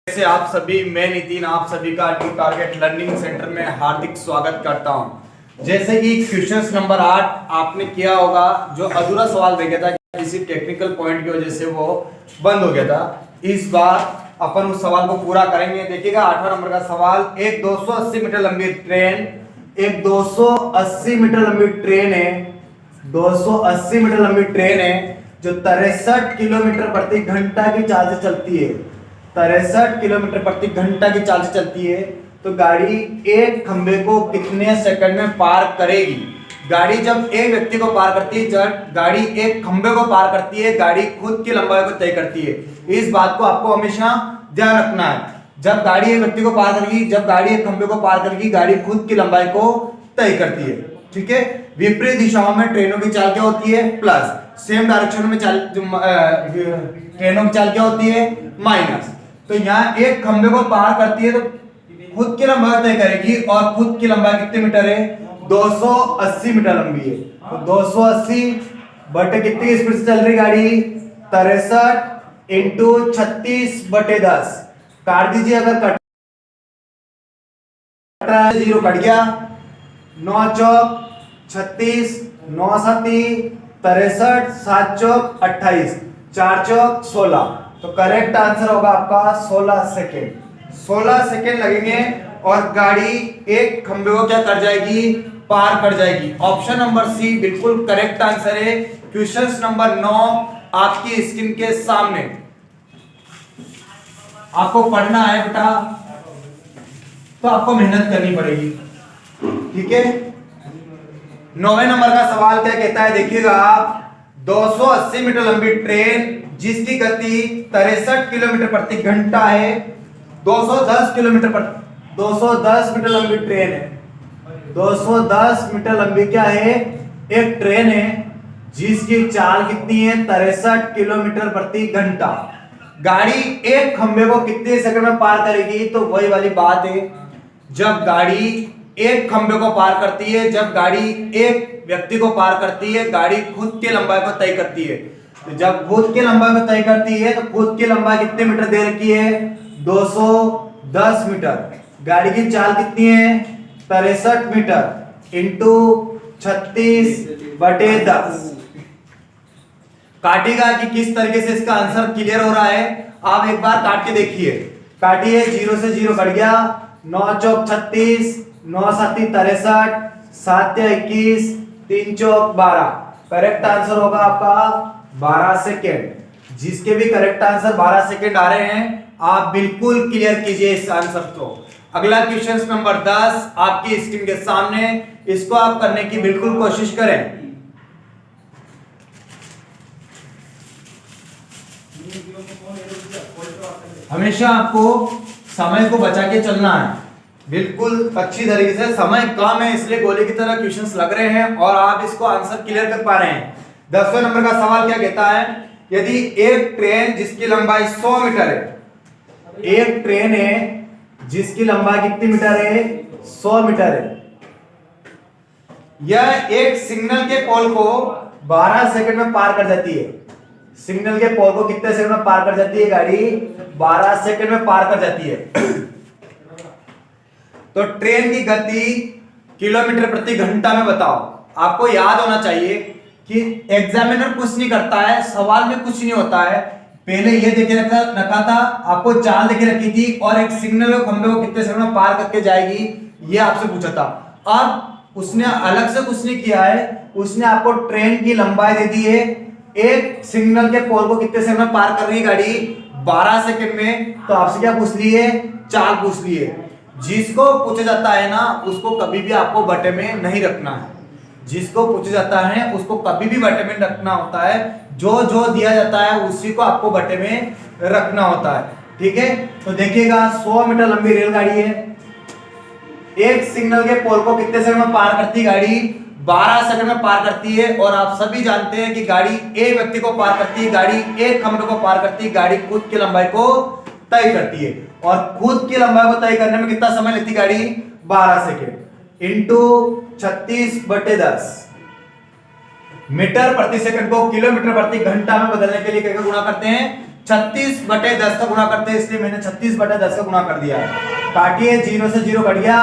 से आप सभी, मैं नितिन आप सभी का न्यू टारगेट लर्निंग सेंटर में हार्दिक स्वागत करता हूं। जैसे कि क्वेश्चन नंबर 8 आपने किया होगा, जो अधूरा सवाल दे गया था, किसी टेक्निकल पॉइंट की वजह से वो बंद हो गया था। इस बार अपन उस सवाल को पूरा करेंगे। देखिएगा 8वां नंबर का सवाल, एक 280 मीटर लंबी ट्रेन, एक 280 मीटर लंबी ट्रेन है, 280 मीटर लंबी ट्रेन है जो 63 किलोमीटर प्रति घंटा की चाल से चलती है। 63 किलोमीटर प्रति घंटा की चाल से चलती है, तो गाड़ी एक खंबे को कितने सेकंड में पार करेगी? गाड़ी जब एक व्यक्ति को पार करती है, जब गाड़ी एक खंबे को पार करती है, गाड़ी खुद की लंबाई को तय करती है। इस बात को आपको हमेशा ध्यान रखना है। जब गाड़ी एक व्यक्ति को पार करेगी, जब गाड़ी एक खंबे को पार करेगी, गाड़ी खुद की लंबाई को तय करती है। ठीक है। विपरीत दिशाओं में ट्रेनों की चाल क्या होती है? प्लस। सेम डायरेक्शन में ट्रेनों की चाल क्या होती है? माइनस। तो यहाँ एक खंबे को पार करती है तो खुद की लंबाई तय करेगी, और खुद की लंबाई कितने मीटर है? 280 मीटर लंबी है। तो 280 बटे कितनी स्पीड से चल रही गाड़ी? 63 इंटू 36/10 काट दीजिए। अगर कट रहा है, 0 कट गया। 9 चौक 36, 9 साती 63, 7 चौक 28, 4 चौक 16। तो करेक्ट आंसर होगा आपका 16 सेकेंड। 16 सेकेंड लगेंगे और गाड़ी एक खंबे को क्या कर जाएगी? पार कर जाएगी। ऑप्शन नंबर सी बिल्कुल करेक्ट आंसर है। क्वेश्चन नंबर 9 आपकी स्क्रीन के सामने। आपको पढ़ना है बेटा, तो आपको मेहनत करनी पड़ेगी। ठीक है। 9वें नंबर का सवाल क्या कहता है? देखिएगा आप, 280 मीटर लंबी ट्रेन जिसकी गति 63 किलोमीटर प्रति घंटा है, 210 मीटर लंबी ट्रेन है। 210 मीटर लंबी क्या है? एक ट्रेन है जिसकी चाल कितनी है? 63 किलोमीटर प्रति घंटा। गाड़ी एक खंबे को कितने सेकंड में पार करेगी? तो वही वाली बात है, जब गाड़ी एक खंबे को पार करती है, जब गाड़ी एक व्यक्ति को पार करती है, गाड़ी खुद की लंबाई को तय करती है। तो जब खुद की लंबाई को तय करती है, तो खुद की लंबाई कितने मीटर दे रखी है? 210 मीटर। गाड़ी की चाल कितनी है? 63 मीटर इंटू 36/10। काटिएगा कि किस तरीके से इसका आंसर क्लियर हो रहा है। आप एक बार काट के देखिए। काटिए। 0 से 0 कट गया। 9 चौक 36, 9 साती 63, 7 21, 3 चौक 12। करेक्ट आंसर होगा आपका 12 सेकेंड। जिसके भी करेक्ट आंसर 12 सेकेंड आ रहे हैं, आप बिल्कुल क्लियर कीजिए इस आंसर को। अगला क्वेश्चन नंबर 10 आपकी स्क्रीन के सामने। इसको आप करने की बिल्कुल कोशिश करें। हमेशा आपको समय को बचा के चलना है, बिल्कुल अच्छी तरीके से। समय कम है इसलिए गोले की तरह क्वेश्चंस लग रहे हैं और आप इसको आंसर क्लियर कर पा रहे हैं। 10वें नंबर का सवाल क्या कहता है? यदि एक ट्रेन जिसकी लंबाई 100 मीटर है, एक ट्रेन है जिसकी लंबाई कितनी मीटर है? 100 मीटर है। यह एक सिग्नल के पोल को 12 सेकंड में पार कर जाती है। सिग्नल के पोल को कितने सेकंड में पार कर जाती है गाड़ी? 12 सेकंड में पार कर जाती है। तो ट्रेन की गति किलोमीटर प्रति घंटा में बताओ। आपको याद होना चाहिए कि एग्जामिनर कुछ नहीं करता है, सवाल में कुछ नहीं होता है। पहले ये देखे रखा था, आपको चाल देखे रखी थी, और एक सिग्नल को खंबे को कितने सेकंड में पार करके जाएगी, ये आपसे पूछा था। अब उसने अलग से कुछ नहीं किया है, उसने आपको ट्रेन की लंबाई दे दी है। एक सिग्नल के पोल को कितने सेकंड में पार कर रही है गाड़ी? 12 सेकंड में। तो आपसे क्या पूछ ली है? चाल पूछ ली है। जिसको पूछा जाता है ना, उसको कभी भी आपको बटे में नहीं रखना है। जिसको पूछा जाता है उसको कभी भी बटे में रखना होता है। जो जो दिया जाता है उसी को आपको बटे में रखना होता है। ठीक है। तो देखिएगा 100 मीटर लंबी रेलगाड़ी है, एक सिग्नल के पोल को कितने सेकंड में पार करती है गाड़ी? 12 सेकंड में पार करती है। और आप सभी जानते हैं कि गाड़ी एक व्यक्ति को पार करती है, गाड़ी एक खंबे को पार करती है, गाड़ी खुद की लंबाई को तय करती है। और खुद की लंबाई को तय करने में कितना समय लेती गाड़ी? 12 सेकेंड इंटू 36/10। मीटर प्रति सेकंड को किलोमीटर प्रति घंटा में बदलने के लिए क्या गुणा करते हैं? 36/10 का गुणा करते हैं, इसलिए मैंने 36/10 का गुणा कर दिया है। काटिए, 0 से 0 कट गया,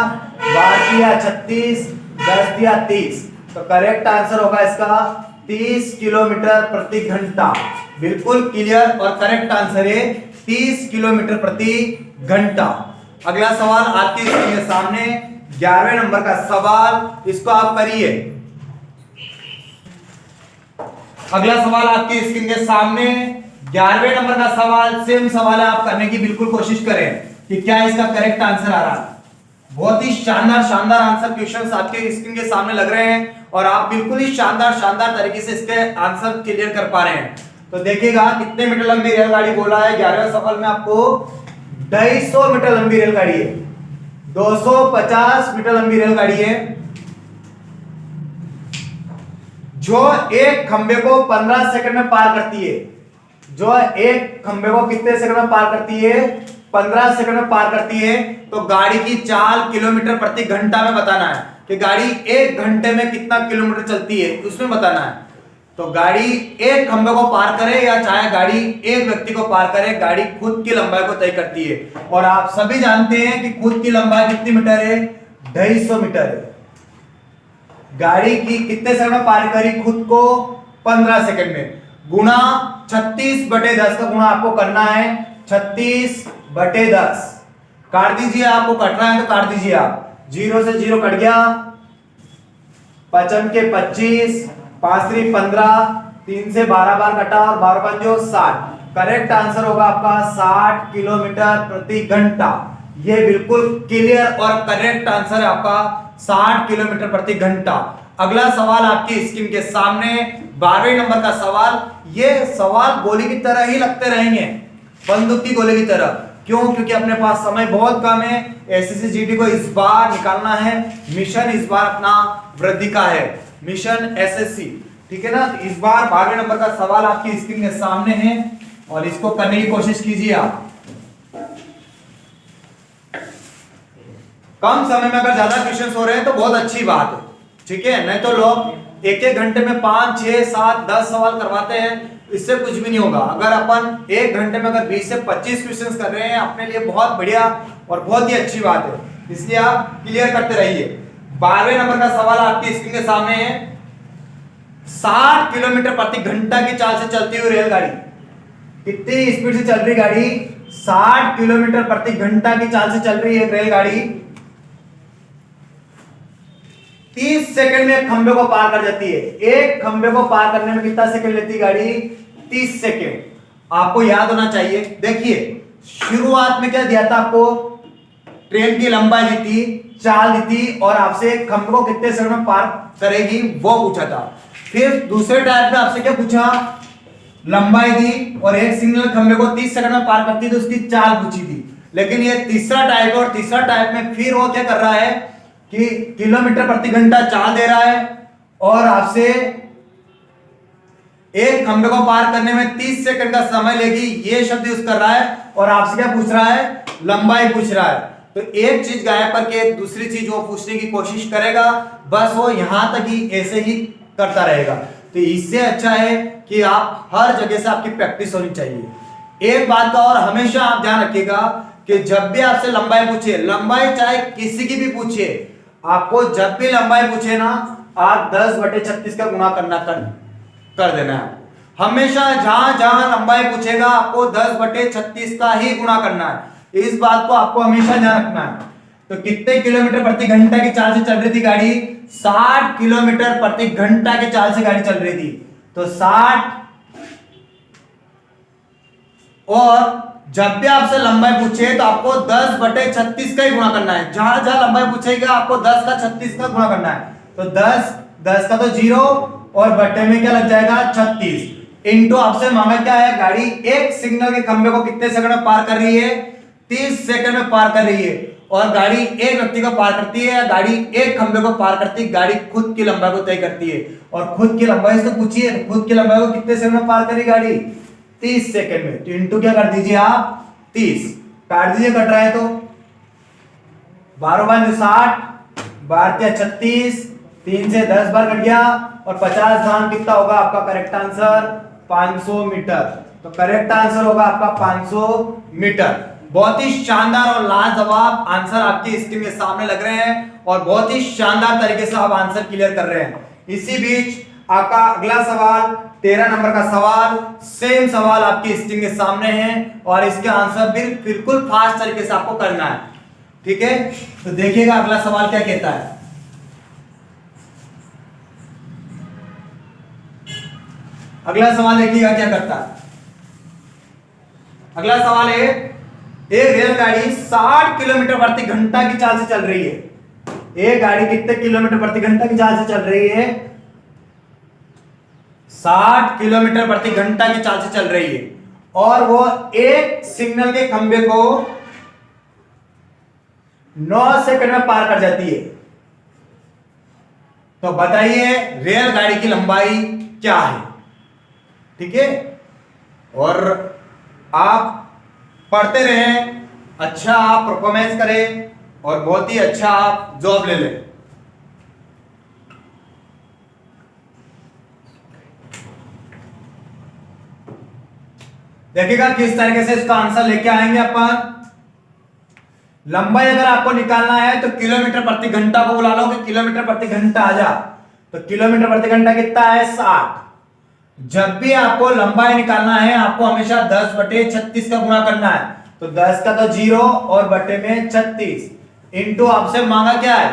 12 दिया 36, 10 दिया 30, तो करेक्ट आंसर होगा इसका 30 किलोमीटर प्रति घंटा। बिल्कुल क्लियर और करेक्ट आंसर है 30 किलोमीटर प्रति घंटा। अगला सवाल आपके स्क्रीन के सामने 11वें नंबर का सवाल, इसको आप करिए। अगला सवाल आपकी स्क्रीन के सामने 11वें नंबर का सवाल, सेम सवाल है, आप करने की बिल्कुल कोशिश करें कि क्या इसका करेक्ट आंसर आ रहा है। बहुत ही शानदार शानदार आंसर क्वेश्चंस आपके स्क्रीन के सामने लग रहे हैं और आप बिल्कुल ही शानदार शानदार तरीके से इसके आंसर क्लियर कर पा रहे हैं। तो देखिएगा कितने मीटर लंबी रेलगाड़ी बोला है 11वें सवाल में आपको 250 मीटर लंबी रेलगाड़ी है, 250 मीटर लंबी रेलगाड़ी है जो एक खंबे को 15 सेकंड में पार करती है। जो एक खंबे को कितने सेकंड में पार करती है? 15 सेकंड में पार करती है। तो गाड़ी की चाल किलोमीटर प्रति घंटा में बताना है कि गाड़ी एक घंटे में कितना किलोमीटर चलती है, उसमें बताना है। तो गाड़ी एक खंबे को पार करे या चाहे गाड़ी एक व्यक्ति को पार करे, गाड़ी खुद की लंबाई को तय करती है। और आप सभी जानते हैं कि खुद की लंबाई कितनी मीटर है? 250 मीटर है। गाड़ी की कितने सेकंड में पार करी खुद को? 15 सेकंड में। गुणा 36/10 का गुणा आपको करना है 36/10। काट दीजिए, आपको कटना है तो काट दीजिए आप। 0 से 0 कट गया, 55 के 25, 5 3 15, 3 से 12 बार कटा और 12 पंजो 60। करेक्ट आंसर होगा आपका 60 किलोमीटर प्रति घंटा। ये बिल्कुल क्लियर और करेक्ट आंसर है आपका 60 किलोमीटर प्रति घंटा। अगला सवाल आपकी स्क्रीन के सामने 12वें नंबर का सवाल। ये सवाल गोली की तरह ही लगते रहेंगे, बंदूक की गोली की तरह। क्यों? क्योंकि अपने पास समय बहुत कम है। एसएससी जीडी को इस बार निकालना है, मिशन इस बार अपना वृद्धि का है, मिशन एसएससी, ठीक है ना। तो इस बार 12वें नंबर का सवाल आपकी स्क्रीन के सामने है और इसको करने की कोशिश कीजिए आप। कम समय में अगर ज्यादा क्वेश्चंस हो रहे हैं तो बहुत अच्छी बात है, ठीक है। नहीं तो लोग एक एक घंटे में 5 6 7 10 सवाल करवाते हैं, इससे कुछ भी नहीं होगा। अगर अपन एक घंटे में अगर 20 से 25 क्वेश्चंस कर रहे हैं, अपने लिए बहुत बढ़िया और बहुत ही अच्छी बात है। इसलिए आप क्लियर करते रहिए। 12वें नंबर का सवाल आपकी स्क्रीन के सामने है। 60 किलोमीटर प्रति घंटा की चाल से चलती हुई रेलगाड़ी, कितनी स्पीड से चल रही गाड़ी? 60 किलोमीटर प्रति घंटा की चाल से चल रही है रेलगाड़ी। 30 सेकंड में एक खंबे को पार कर जाती है। एक खंबे को पार करने में कितना सेकंड लेती है गाड़ी? 30 सेकंड। आपको याद होना चाहिए। देखिए शुरुआत में क्या दिया था आपको? ट्रेन की लंबाई दी थी, चाल दी थी और आपसे खंबे को कितने सेकंड में पार करेगी वो पूछा था। फिर दूसरे टाइप में आपसे क्या पूछा? लंबाई दी और एक सिंगल खंबे को 30 सेकंड में पार करती तो उसकी चाल पूछी थी। लेकिन ये तीसरा टाइप है और तीसरा टाइप में फिर वो क्या कर रहा है कि किलोमीटर प्रति घंटा चाल दे रहा है और आपसे एक खंबे को पार करने में 30 सेकंड का समय लेगी, ये शब्द यूज कर रहा है और आपसे क्या पूछ रहा है? लंबाई पूछ रहा है। तो एक चीज गायब करके दूसरी चीज वो पूछने की कोशिश करेगा, बस वो यहां तक ही ऐसे ही करता रहेगा। तो इससे अच्छा है कि आप हर जगह से आपकी प्रैक्टिस होनी चाहिए। एक बात का और हमेशा आप ध्यान रखिएगा कि जब भी आपसे लंबाई पूछे, लंबाई चाहे किसी की भी पूछे, आपको जब भी लंबाई पूछे ना, आप 10/36 का गुणा करना कर देना है। हमेशा जहां जहां लंबाई पूछेगा आपको 10/36 का ही गुणा करना है। इस बात को आपको हमेशा ध्यान रखना है। तो कितने किलोमीटर प्रति घंटा की चाल से चल रही थी गाड़ी? 60 किलोमीटर प्रति घंटा की चाल से गाड़ी चल रही थी। तो 60, और जब भी आपसे लंबाई पूछे तो आपको 10/36 का ही गुणा करना है। जहां जहां लंबाई पूछेगा आपको 10 का 36 का गुणा करना है। तो 10 का तो 0 और बट्टे में क्या लग जाएगा? 36 इंटू आपसे मांगा क्या है? गाड़ी एक सिग्नल के खंबे को कितने सेकंड में पार कर रही है? 30 सेकंड में पार कर रही है। और गाड़ी एक व्यक्ति को पार करती है या गाड़ी एक खंबे को पार करती है? गाड़ी खुद की लंबाई को तय करती है और खुद की लंबाई से पूछिए, खुद की लंबाई को कितने सेकंड में पार करी गाड़ी? 30 सेकंड में। तो इंटू क्या कर दीजिए आप? 30 काट दीजिए, कट रहा है तो 12 5 60, 12 36, 3 से 10 बार कट गया और 50 धाम कितना होगा आपका करेक्ट आंसर? 500 मीटर। तो करेक्ट आंसर होगा आपका 500 मीटर। बहुत ही शानदार और लाजवाब आंसर आपकी स्क्रीन के सामने लग रहे हैं और बहुत ही शानदार तरीके से आप आंसर क्लियर कर रहे हैं। इसी बीच आपका अगला सवाल 13 नंबर का सवाल, सेम सवाल आपकी स्क्रीन के सामने है और इसके आंसर बिल्कुल फास्ट तरीके से आपको करना है। ठीक है, तो देखिएगा अगला सवाल क्या कहता है। अगला सवाल देखिएगा क्या करता है। अगला सवाल है, एक रेलगाड़ी 60 किलोमीटर प्रति घंटा की चाल से चल रही है। एक गाड़ी कितने किलोमीटर प्रति घंटा की चाल से चल रही है? 60 किलोमीटर प्रति घंटा की चाल से चल रही है और वो एक सिग्नल के खंबे को 9 सेकंड में पार कर जाती है। तो बताइए रेलगाड़ी की लंबाई क्या है? ठीक है, और आप पढ़ते रहें, अच्छा आप परफॉर्मेंस करें और बहुत ही अच्छा आप जॉब ले लें। देखिएगा किस तरीके से इसका आंसर लेके आएंगे अपन। लंबाई अगर आपको निकालना है तो किलोमीटर प्रति घंटा को बुला लो कि किलोमीटर प्रति घंटा आ जा। तो किलोमीटर प्रति घंटा कितना है? 60। जब भी आपको लंबाई निकालना है आपको हमेशा 10/36 का गुणा करना है। तो 10 का तो 0 और बटे में 36 इंटू आपसे मांगा क्या है?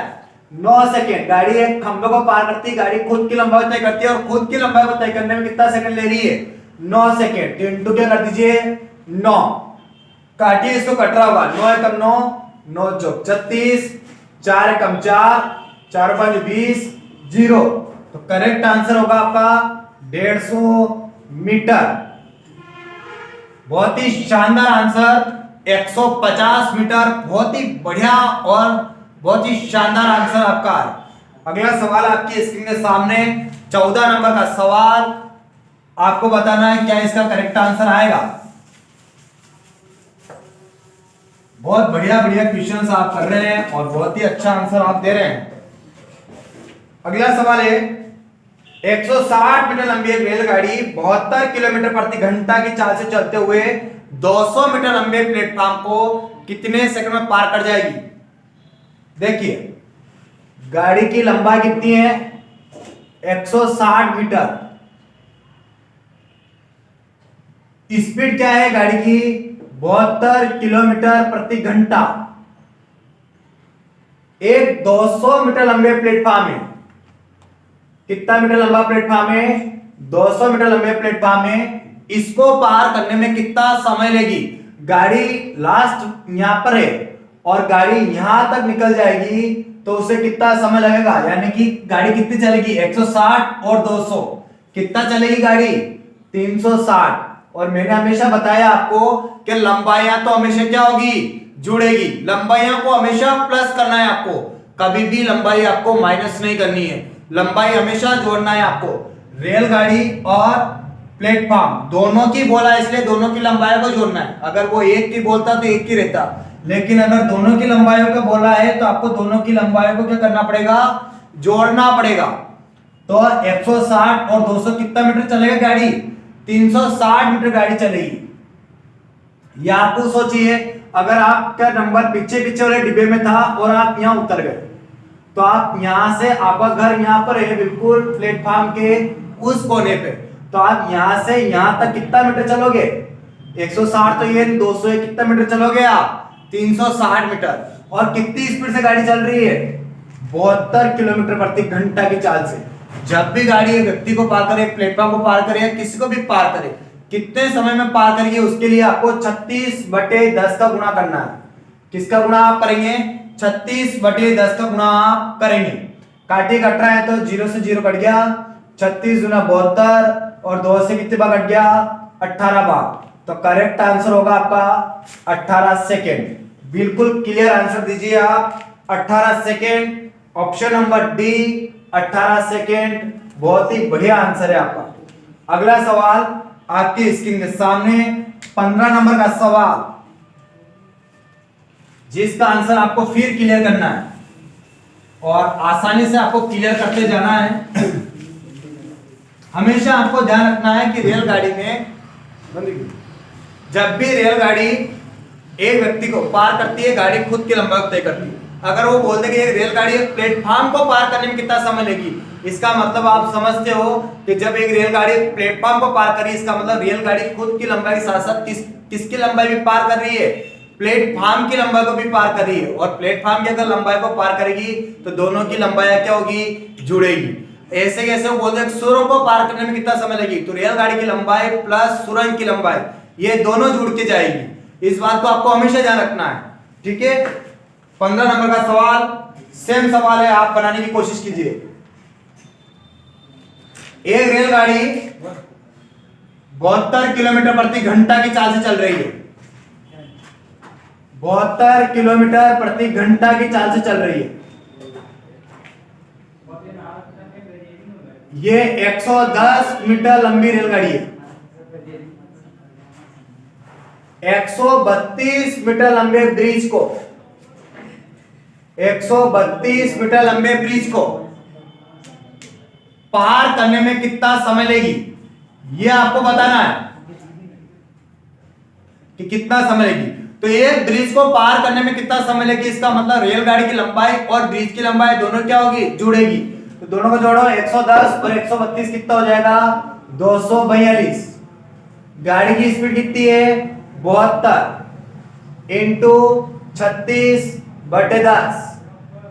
9 सेकेंड। गाड़ी एक खंभे को पार करती है, गाड़ी खुद की लंबाई तय करती है और खुद की लंबाई को तय करने में कितना सेकंड ले रही है? 9 सेकेंड। तो इंटू क्या कर दीजिए? 9। काटिए इसको, कट रहा होगा। 9 एकम 9, 9 चौक 36, 4 एकम 4, 4 5 20, 0। तो करेक्ट आंसर होगा आपका 150 मीटर। बहुत ही शानदार आंसर, 150 मीटर। बहुत ही बढ़िया और बहुत ही शानदार आंसर आपका है। अगला सवाल आपकी स्क्रीन के सामने 14 नंबर का सवाल, आपको बताना है क्या इसका करेक्ट आंसर आएगा। बहुत बढ़िया बढ़िया क्वेश्चंस आप कर रहे हैं और बहुत ही अच्छा आंसर आप दे रहे हैं। अगला सवाल है, 160 मीटर लंबी एक रेलगाड़ी 72 किलोमीटर प्रति घंटा की चाल से चलते हुए 200 मीटर लंबे प्लेटफॉर्म को कितने सेकंड में पार कर जाएगी? देखिए गाड़ी की लंबाई कितनी है? 160 मीटर। स्पीड क्या है गाड़ी की? 72 किलोमीटर प्रति घंटा। एक 200 मीटर लंबे प्लेटफॉर्म है। कितना मीटर लंबा प्लेटफॉर्म है? 200 मीटर लंबे प्लेटफॉर्म है। इसको पार करने में कितना समय लेगी? गाड़ी लास्ट यहां पर है और गाड़ी यहां तक निकल जाएगी तो उसे कितना समय लगेगा? यानी कि गाड़ी कितनी चलेगी? 160 और 200 कितना चलेगी गाड़ी? 360। और मैंने हमेशा बताया आपको कि लंबाइयां तो हमेशा क्या होगी? जुड़ेगी। लंबाइयां को हमेशा प्लस करना है आपको, कभी भी लंबाई आपको माइनस नहीं करनी है, लंबाई हमेशा जोड़ना है आपको। रेलगाड़ी और प्लेटफॉर्म दोनों की बोला इसलिए दोनों की लंबाई को जोड़ना है। अगर वो एक की बोलता तो एक की रहता, लेकिन अगर दोनों की लंबाइयों का बोला है तो आपको दोनों की लंबाइयों को क्या करना पड़ेगा? जोड़ना पड़ेगा। तो 160 और 200 कितना मीटर चलेगा गाड़ी? 360 मीटर गाड़ी चलेगी। या आपको सोचिए अगर आपका नंबर पीछे पीछे वाले डिब्बे में था और आप यहां उतर गए तो आप यहां से, आपका घर यहां पर है बिल्कुल प्लेटफॉर्म के उस कोने पे, तो आप यहां से यहां तक कितना मीटर चलोगे? 160 तो ये 200 है, कितना मीटर चलोगे आप? 360 मीटर। और कितनी स्पीड से गाड़ी चल रही है? 72 किलोमीटर प्रति घंटा की चाल से। जब भी गाड़ी एक व्यक्ति को पार करे, प्लेटफॉर्म को पार करे या किसी को भी पार करे, कितने समय में पार करेगी उसके लिए आपको 36/10 का गुणा करना है। किसका गुणा आप करेंगे? 36/10 का गुणा आप करेंगे। काटिए, कट रहा है तो 0 से 0 कट गया, 36 दूना 72 और 2 से कितने बार कट गया? 18 बार। तो करेक्ट आंसर होगा आपका 18 सेकेंड। बिल्कुल क्लियर आंसर दीजिए आप, 18 second. Option number D 18 second. बहुत ही बढ़िया आंसर है आपका। अगला सवाल आपकी स्क्रीन के सामने 15 नंबर का सवाल, जिसका आंसर आपको फिर क्लियर करना है और आसानी से आपको क्लियर करते जाना है। हमेशा आपको ध्यान रखना है कि रेलगाड़ी में जब भी रेलगाड़ी एक व्यक्ति को पार करती है, गाड़ी खुद की लंबाई तय करती है। अगर वो बोल दे कि एक रेलगाड़ी एक प्लेटफॉर्म को पार करने में कितना समय लेगी, इसका मतलब आप समझते हो कि जब एक रेलगाड़ी प्लेटफॉर्म को पार करी, इसका मतलब रेलगाड़ी खुद की लंबाई के साथ साथ किसकी लंबाई भी पार कर रही है, प्लेटफॉर्म की लंबाई को भी पार कर रही है। और प्लेटफॉर्म की अगर लंबाई को पार करेगी तो दोनों की लंबाई क्या होगी, जुड़ेगी। ऐसे कैसे वो बोलते हैं सुरंग को पार करने में कितना समय लगेगी, तो रेलगाड़ी की लंबाई प्लस सुरंग की लंबाई ये दोनों जुड़ के जाएगी। इस बात को आपको हमेशा ध्यान रखना है, ठीक है। 15 नंबर का सवाल सेम सवाल है, आप बनाने की कोशिश कीजिए। एक रेलगाड़ी 72 किलोमीटर प्रति घंटा की चाल से चल रही है, 72 किलोमीटर प्रति घंटा की चाल से चल रही है। ये 110 मीटर लंबी रेलगाड़ी है। 132 मीटर लंबे ब्रिज को 132 मीटर लंबे ब्रिज को पार करने में कितना समय लेगी, यह आपको बताना है कि कितना समय लेगी। तो एक ब्रिज को पार करने में कितना समय लेगी, इसका मतलब रेलगाड़ी की लंबाई और ब्रिज की लंबाई दोनों क्या होगी, जुड़ेगी। तो दोनों को जोड़ो, 110 और 132 कितना हो जाएगा, 242। गाड़ी की स्पीड कितनी है, 72 इंटू 36/10।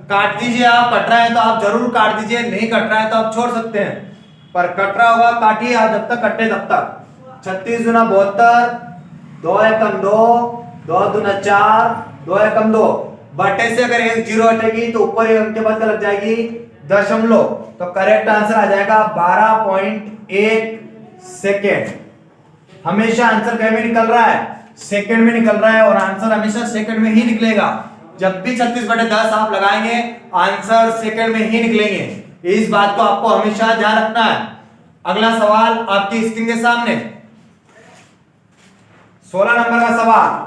काट दीजिए, आप कट रहा है तो आप जरूर काट दीजिए, नहीं कट रहा है तो आप छोड़ सकते हैं, पर कट रहा होगा काटिए आप, जब तक कटे तब तक। 36 गुना 72, 2 एकम 2, 2 दूना 4, 2 एकम 2। बटे से अगर एक जीरो हटेगी तो ऊपर एक अंक के बाद क्या लग जाएगी, दशमलव। तो करेक्ट आंसर आ जाएगा 12.1 सेकेंड। हमेशा आंसर क्या में निकल रहा है, सेकंड में निकल रहा है, और आंसर हमेशा सेकंड में ही निकलेगा। जब भी 36/10 आप लगाएंगे आंसर सेकंड में ही निकलेंगे। इस बात को आपको हमेशा ध्यान रखना है। अगला सवाल आपकी स्क्रीन के सामने 16 नंबर का सवाल।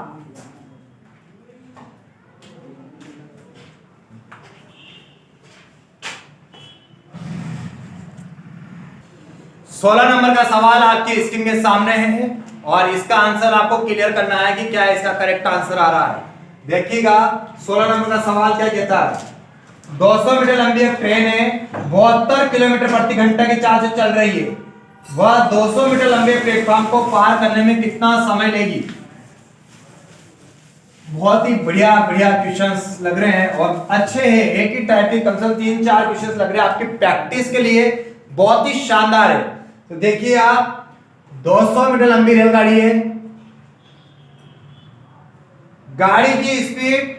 सोलह नंबर का सवाल आपकी स्क्रीन के सामने है और इसका आंसर आपको क्लियर करना है कि क्या इसका करेक्ट आंसर आ रहा है। देखिएगा 16 नंबर का सवाल क्या कहता है, 200 मीटर लंबी एक ट्रेन है, 72 किलोमीटर प्रति घंटा की चाल से चल रही है, वह 200 मीटर लंबे प्लेटफॉर्म को पार करने में कितना समय लेगी। बहुत ही बढ़िया बढ़िया क्वेश्चंस लग रहे हैं और अच्छे हैं, एक ही टाइप के कम से कम 3-4 क्वेश्चंस लग रहे हैं आपकी प्रैक्टिस के लिए, बहुत ही शानदार है। तो देखिए आप 200 मीटर लंबी रेलगाड़ी है, गाड़ी की स्पीड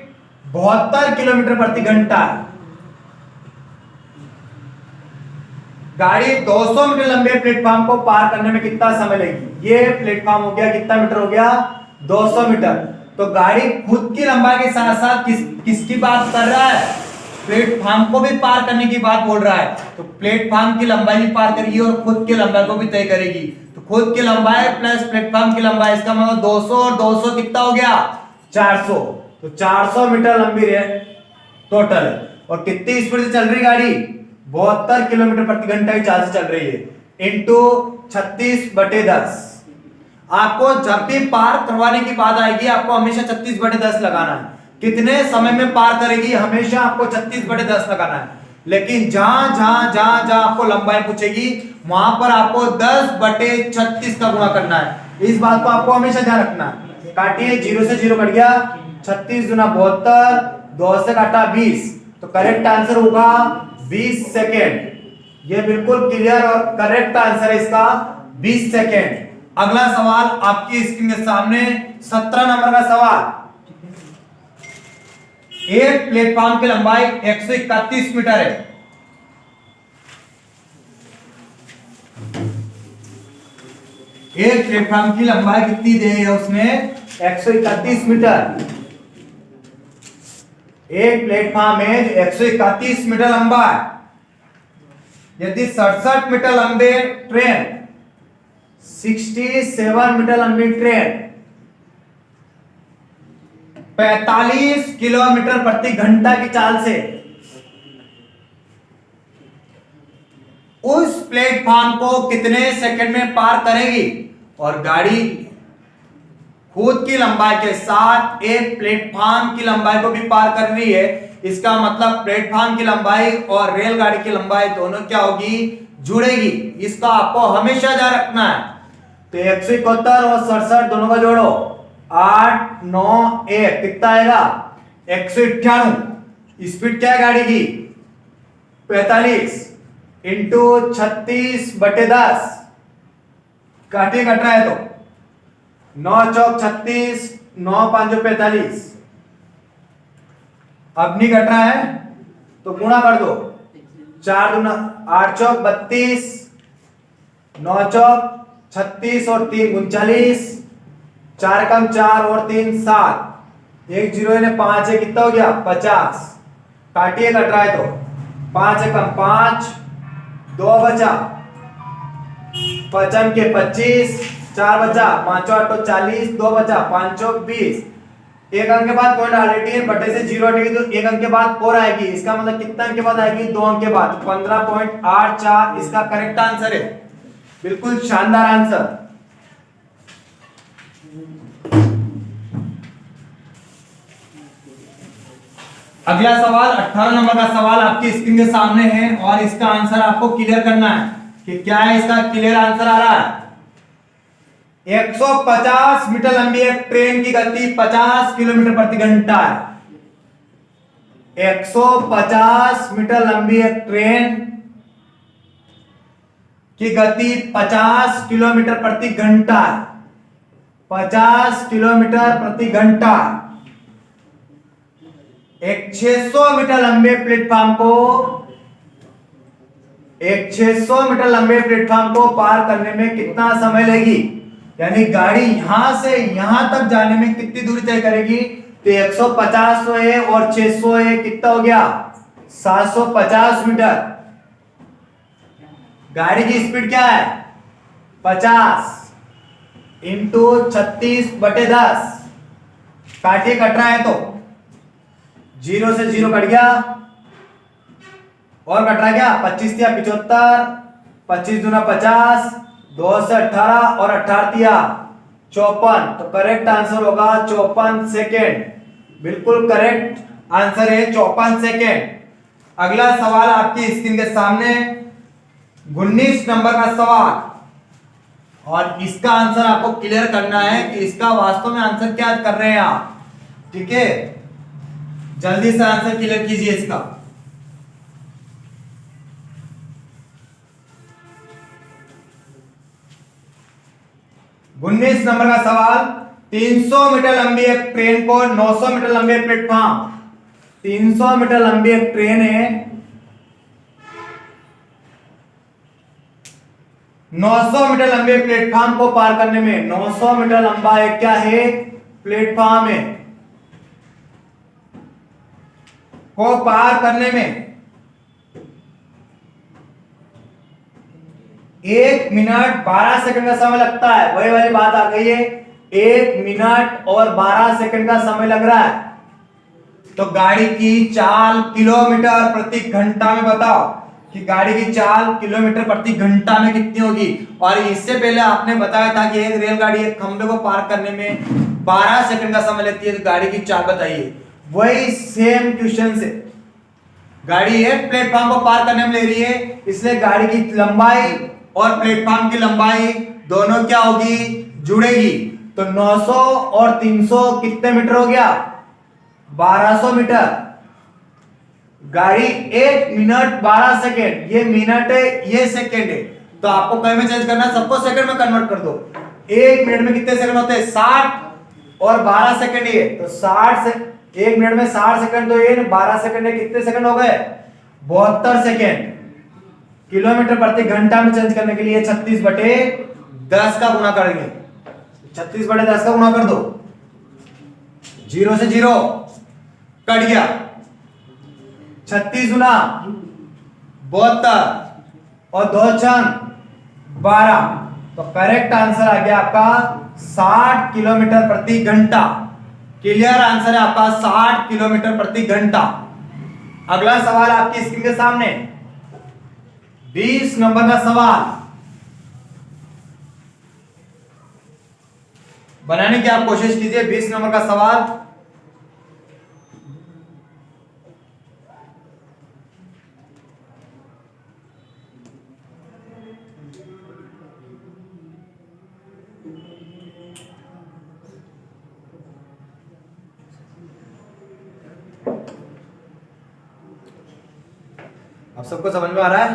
72 किलोमीटर प्रति घंटा है। गाड़ी 200 मीटर लंबे प्लेटफॉर्म को पार करने में कितना समय लेगी। ये प्लेटफॉर्म हो गया, कितना मीटर हो गया, 200 मीटर। तो गाड़ी खुद की लंबाई के साथ साथ किसकी बात कर रहा है, प्लेटफॉर्म को भी पार करने की बात बोल रहा है। तो प्लेटफॉर्म की लंबाई भी पार करेगी और खुद की लंबाई को भी तय करेगी। तो खुद की लंबाई प्लस प्लेटफॉर्म की लंबाई, इसका मतलब 200 और 200 कितना हो गया, 400। तो 400 मीटर लंबी टोटल है। और कितनी स्पीड से चल रही गाड़ी, 72 किलोमीटर प्रति घंटा की चाल से चल रही है, इंटू 36/10। आपको जब भी पार करवाने की बात आएगी आपको हमेशा 36/10 लगाना है। कितने समय में पार करेगी, हमेशा आपको 36/10 लगाना है। लेकिन जहां आपको लंबाई पूछेगी वहां पर आपको 10/36 का गुणा करना है। इस बात को आपको हमेशा ध्यान रखना है। काटिए, 0 से 0 कट गया, 36 गुना 72, 2 से काटा 20, तो करेक्ट आंसर होगा 20 सेकेंड। ये बिल्कुल क्लियर और करेक्ट आंसर है इसका, 20 सेकेंड। अगला सवाल आपकी स्क्रीन के सामने 17 नंबर का सवाल। एक प्लेटफॉर्म की लंबाई 131 मीटर है। एक प्लेटफॉर्म की लंबाई कितनी दी है उसने, 131 मीटर। एक प्लेटफॉर्म है जो 131 मीटर लंबा है। यदि 67 मीटर लंबे ट्रेन, 67 मीटर लंबी ट्रेन 45 किलोमीटर प्रति घंटा की चाल से उस प्लेटफॉर्म को कितने सेकंड में पार करेगी। और गाड़ी खुद की लंबाई के साथ एक प्लेटफॉर्म की लंबाई को भी पार कर रही है। इसका मतलब प्लेटफॉर्म की लंबाई और रेलगाड़ी की लंबाई दोनों क्या होगी, जुड़ेगी। इसका आपको हमेशा ध्यान रखना है। तो 171 और 67 दोनों का जोड़ो, 8 9 1 कितना आएगा 198। स्पीड क्या है गाड़ी की 45 इंटू 36/10, काटिए कट रहा है तो 9 चौक 36, 9 5 45। अब नहीं कट रहा है तो गुणा कर दो, 4 दूना 8 चौक 32, 9 चौक 36 और 3 39, 4 कम 4 और 3 7, 1 0 ने 5 है कितना हो गया 50। काटिए कट रहा है तो 5 कम 5, 2 बचा, 5 के 25, 4 बचा, 5 8 40, 2 बचा, 5 20। एक अंक के बाद पॉइंट डालेंगे बटे से 0 हटेगी तो एक अंक के बाद और आएगी। इसका मतलब कितना अंक के बाद आएगी 2 अंक के बाद 15.84। इसका करेक्ट आंसर है, बिल्कुल शानदार आंसर। अगला सवाल 18 नंबर का सवाल आपकी स्क्रीन के सामने है और इसका आंसर आपको क्लियर करना है कि क्या है। इसका क्लियर आंसर आ रहा है 150 मीटर लंबी एक ट्रेन की गति 50 किलोमीटर प्रति घंटा है। 150 मीटर लंबी एक ट्रेन की गति 50 किलोमीटर प्रति घंटा है। 50 किलोमीटर प्रति घंटा। एक 600 मीटर लंबे प्लेटफॉर्म को, एक 600 मीटर लंबे प्लेटफॉर्म को पार करने में कितना समय लेगी, यानी गाड़ी यहां से यहां तक जाने में कितनी दूरी तय करेगी। तो 150 है और 600 है कितना हो गया 750 मीटर। गाड़ी की स्पीड क्या है 50 इंटू 36/10, काटिए कट रहा है तो 0 से 0 कट गया और कट रहा क्या 25 दिया 75, 25 दूना 50, 2 से 18 और 18 दिया 54। तो करेक्ट आंसर होगा 54 सेकेंड, बिल्कुल करेक्ट आंसर है 54 सेकेंड। अगला सवाल आपकी स्क्रीन के सामने 19 नंबर का सवाल और इसका आंसर आपको क्लियर करना है कि इसका वास्तव में आंसर क्या कर रहे हैं आप। ठीक है, जल्दी से आंसर क्लियर कीजिए इसका। उन्नीस नंबर का सवाल 300 मीटर लंबी एक ट्रेन को 900 मीटर लंबे प्लेटफॉर्म, 300 मीटर लंबी एक ट्रेन है, 900 मीटर लंबे प्लेटफॉर्म को पार करने में 900 मीटर लंबा एक क्या है प्लेटफॉर्म है, को पार करने में 1 मिनट 12 सेकंड का समय लगता है। वही वाली बात आ गई है, 1 मिनट और 12 सेकंड का समय लग रहा है। तो गाड़ी की चाल किलोमीटर प्रति घंटा में बताओ कि गाड़ी की चाल किलोमीटर प्रति घंटा में कितनी होगी। और इससे पहले आपने बताया था कि एक रेलगाड़ी एक खंभे को पार करने में 12 सेकंड का समय लेती है, तो गाड़ी की चाल बताइए। वही सेम क्वेश्चन से गाड़ी एक प्लेटफॉर्म को पार करने में ले रही है, इसलिए गाड़ी की लंबाई और प्लेटफॉर्म की लंबाई दोनों क्या होगी जुड़ेगी। तो 900 और 300 कितने मीटर हो गया 1200 मीटर। गाड़ी 1 मिनट 12 सेकेंड, ये मिनट है ये सेकेंड है, तो आपको कहीं में चेंज करना है, सबको सेकंड में कन्वर्ट कर दो। 1 मिनट में कितने सेकंड होते हैं 60 और 12 सेकंड ये, तो 60 से 1 मिनट में 60 सेकंड, तो ये 12 सेकंड है कितने सेकंड हो गए 72 सेकंड। किलोमीटर प्रति घंटा में चेंज करने के लिए 36/10 का गुणा करेंगे, 36/10 का गुणा कर दो, 0 से 0 कट गया, 36 गुना 72 और 2 छंग 12। तो करेक्ट आंसर आ गया आपका 60 किलोमीटर प्रति घंटा। क्लियर आंसर है आपका 60 किलोमीटर प्रति घंटा। अगला सवाल आपकी स्क्रीन के सामने 20 नंबर का सवाल। बनाने की आप कोशिश कीजिए। 20 नंबर का सवाल, अब सबको समझ में आ रहा है?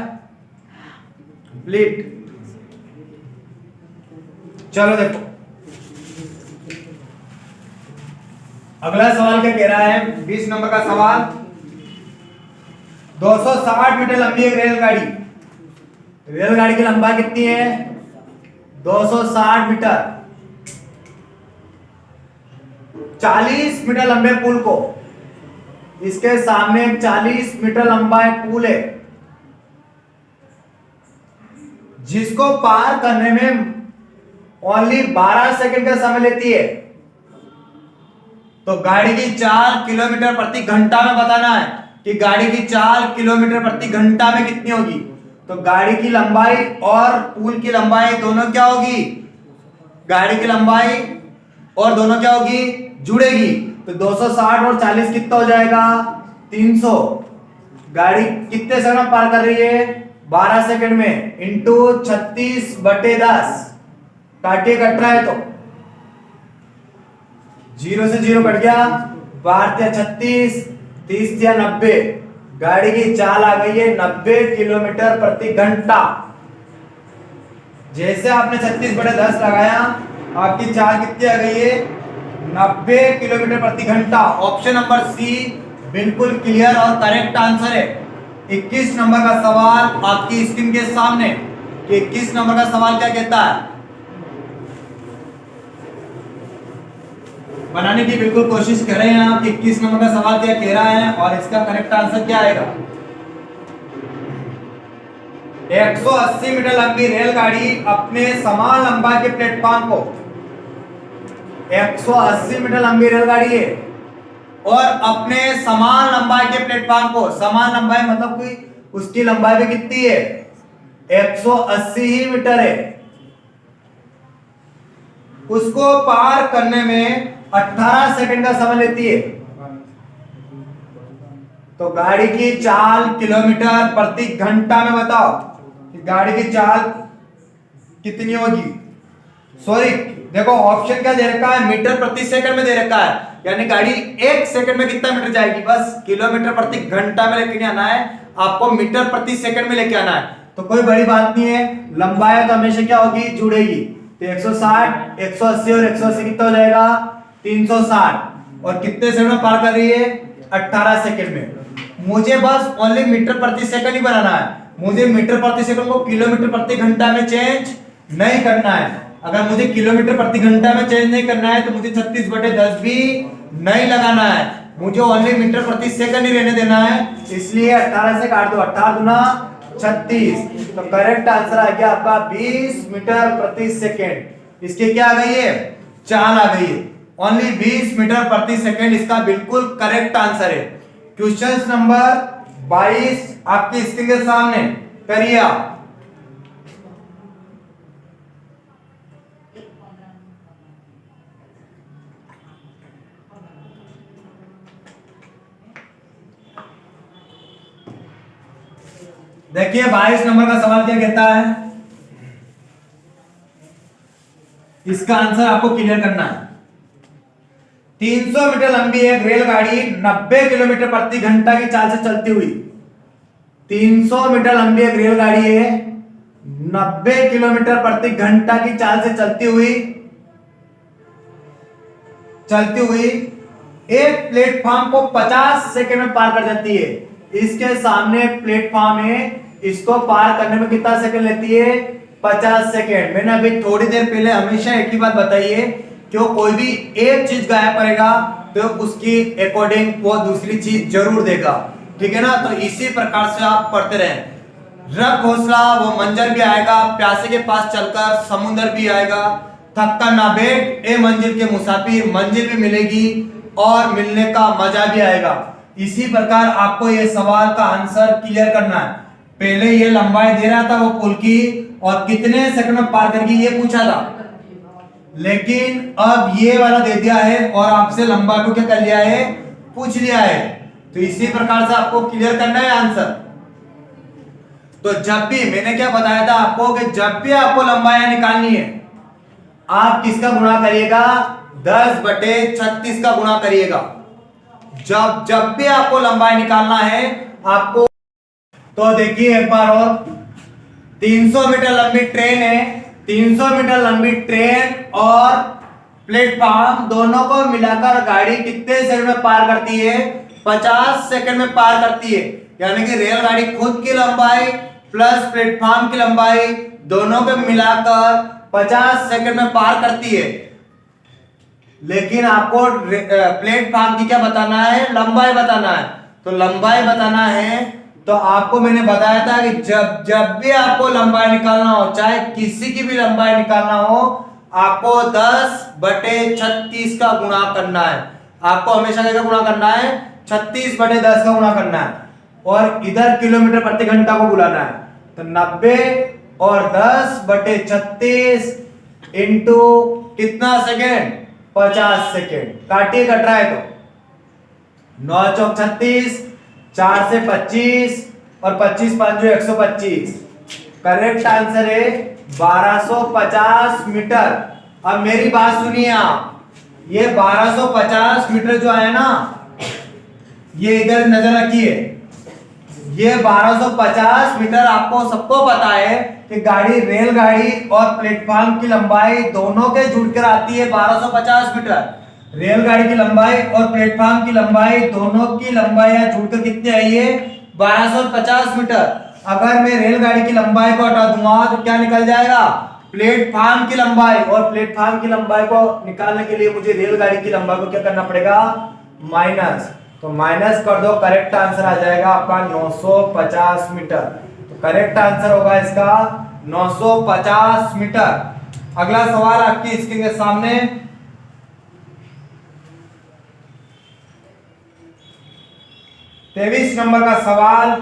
कंप्लीट। चलो देखो अगला सवाल क्या कह रहा है। 20 नंबर का सवाल, 260 मीटर लंबी एक रेलगाड़ी, रेलगाड़ी की लंबाई कितनी है? 260 मीटर। 40 मीटर लंबे पुल को, इसके सामने 40 मीटर लंबा एक पुल है जिसको पार करने में ओनली 12 सेकंड का समय लेती है। तो गाड़ी की चाल किलोमीटर प्रति घंटा में बताना है कि गाड़ी की चाल किलोमीटर प्रति घंटा में कितनी होगी। तो गाड़ी की लंबाई और पुल की लंबाई दोनों क्या होगी? गाड़ी की लंबाई और दोनों क्या होगी? जुड़ेगी। तो 260 और 40 कितना हो जाएगा? 300। गाड़ी कितने सेकंड में पार कर रही है? 12 सेकंड में, इंटू 36/10। काटिए, कट रहा है तो 0 से 0 कट गया। 12 36, 30 या 90। गाड़ी की चाल आ गई है 90 किलोमीटर प्रति घंटा। जैसे आपने 36/10 लगाया, आपकी चाल कितनी आ गई है? 90 किलोमीटर प्रति घंटा। ऑप्शन नंबर सी बिल्कुल क्लियर और करेक्ट आंसर है। 21 नंबर का सवाल आपकी स्क्रीन के सामने, कि 21 नंबर का सवाल क्या कहता है, बनाने की बिल्कुल कोशिश कर रहे हैं आप। 21 नंबर का सवाल क्या कह रहा है और इसका करेक्ट आंसर क्या आएगा। 180 मीटर लंबी रेलगाड़ी अपने समान लंबाई के प्लेटफॉर्म को, 180 मीटर लंबी रेलगाड़ी है और अपने समान लंबाई के प्लेटफॉर्म को, समान लंबाई मतलब कि उसकी लंबाई भी कितनी है? 180 ही मीटर है। उसको पार करने में 18 सेकंड का समय लेती है। तो गाड़ी की चाल किलोमीटर प्रति घंटा में बताओ कि गाड़ी की चाल कितनी होगी। सॉरी, देखो ऑप्शन क्या दे रखा है? मीटर प्रति सेकंड में दे रखा है, यानी गाड़ी 1 सेकंड में कितना मीटर जाएगी। बस किलोमीटर प्रति घंटा में लेके आना है आपको, मीटर प्रति सेकंड में लेके आना है। तो कोई बड़ी बात नहीं है, लंबाई तो हमेशा क्या होगी? जुड़ेगी। तो 160, 180 और 180 कितना हो जाएगा? 360। और कितने सेकंड में पार कर रही है? 18 सेकंड में। मुझे बस ओनली मीटर प्रति सेकंड ही बनाना है, मुझे मीटर प्रति सेकंड को किलोमीटर प्रति घंटा में चेंज नहीं करना है। अगर मुझे किलोमीटर प्रति घंटा में चेंज नहीं करना है तो मुझे 36/10 भी नहीं लगाना है, मुझे ओनली मीटर प्रति सेकंड ही रहने देना है। इसलिए 18 से काट दो, 18 दूना 36। तो करेक्ट आंसर आ गया आपका 20 मीटर प्रति सेकंड। इसके क्या आ गई है? चाल आ गई है, ओनली 20 मीटर प्रति सेकंड इसका बिल्कुल करेक्ट आंसर है। क्वेश्चन नंबर 22 आपकी स्क्रीन के सामने, करिए आप। देखिए 22 नंबर का सवाल क्या कहता है, इसका आंसर आपको क्लियर करना है। 300 मीटर लंबी एक रेलगाड़ी 90 किलोमीटर प्रति घंटा की चाल से चलती हुई, 300 मीटर लंबी एक रेलगाड़ी है 90 किलोमीटर प्रति घंटा की चाल से चलती हुई एक प्लेटफॉर्म को 50 सेकंड में पार कर जाती है। इसके सामने एक प्लेटफॉर्म है, इसको पार करने में कितना सेकंड लेती है? 50 सेकंड। मैंने अभी थोड़ी देर पहले हमेशा एक ही बात बताई है, क्यों कोई भी एक चीज गायब करेगा तो उसकी अकॉर्डिंग वो दूसरी चीज जरूर देगा, ठीक है ना। तो इसी प्रकार से आप पढ़ते रहें। रख हौसला वो मंजर भी आएगा, प्यासे के पास चलकर समुंदर भी आएगा, थक कर ना बैठ ए मंजिल के मुसाफिर, मंजिल भी मिलेगी और मिलने का मजा भी आएगा। इसी प्रकार आपको ये सवाल का आंसर क्लियर करना है। पहले ये लंबाई दे रहा था वो पुल की और कितने सेकंड में पार करेगी ये पूछा था, लेकिन अब ये वाला दे दिया है और आपसे लंबाई को क्या कर लिया है, पूछ लिया है। तो इसी प्रकार से आपको क्लियर करना है आंसर। तो जब भी मैंने क्या बताया था आपको कि जब भी आपको लंबाई निकालनी है, आप किसका गुणा करिएगा, 10/36 का गुणा करिएगा। जब जब भी आपको लंबाई निकालना है आपको। तो देखिए एक बार और, 300 मीटर लंबी ट्रेन है, 300 मीटर लंबी ट्रेन और प्लेटफॉर्म दोनों को मिलाकर गाड़ी कितने सेकंड में पार करती है, 50 सेकंड में पार करती है। यानी कि रेलगाड़ी खुद की लंबाई प्लस प्लेटफॉर्म की लंबाई दोनों को मिलाकर 50 सेकंड में पार करती है। लेकिन आपको प्लेटफॉर्म की क्या बताना है, लंबाई बताना है। तो लंबाई बताना है तो आपको मैंने बताया था कि जब जब भी आपको लंबाई निकालना हो, चाहे किसी की भी लंबाई निकालना हो, आपको 10/36 का गुणा करना है। आपको हमेशा क्या गुणा करना है, 36/10 का गुणा करना है। और इधर किलोमीटर प्रति घंटा को बुलाना है। तो 90 और 10/36 इंटू कितना सेकेंड, 50 सेकेंड। काटिए, कट रहा है तो 9 चौक 36, 4 से 25 और 25 5 जो 125। करेक्ट आंसर है 1250 मीटर। अब मेरी बात सुनिए आप, ये 1250 मीटर जो है ना, ये इधर नजर रखिए। ये 1250 मीटर आपको सबको पता है कि गाड़ी, रेलगाड़ी और प्लेटफॉर्म की लंबाई दोनों के जुड़कर आती है 1250 मीटर। रेलगाड़ी की लंबाई और प्लेटफॉर्म की लंबाई दोनों की लंबाई जुड़कर कितनी आई है, 1250 मीटर। अगर मैं रेलगाड़ी की लंबाई को हटा दूंगा तो क्या निकल जाएगा, प्लेटफॉर्म की लंबाई। और प्लेटफॉर्म की लंबाई को निकालने के लिए मुझे रेलगाड़ी की लंबाई को क्या करना पड़ेगा, माइनस। तो माइनस कर दो, करेक्ट आंसर आ जाएगा आपका 950 मीटर। तो करेक्ट आंसर होगा इसका 950 मीटर। अगला सवाल आपकी स्क्रीन के सामने, 23 नंबर का सवाल।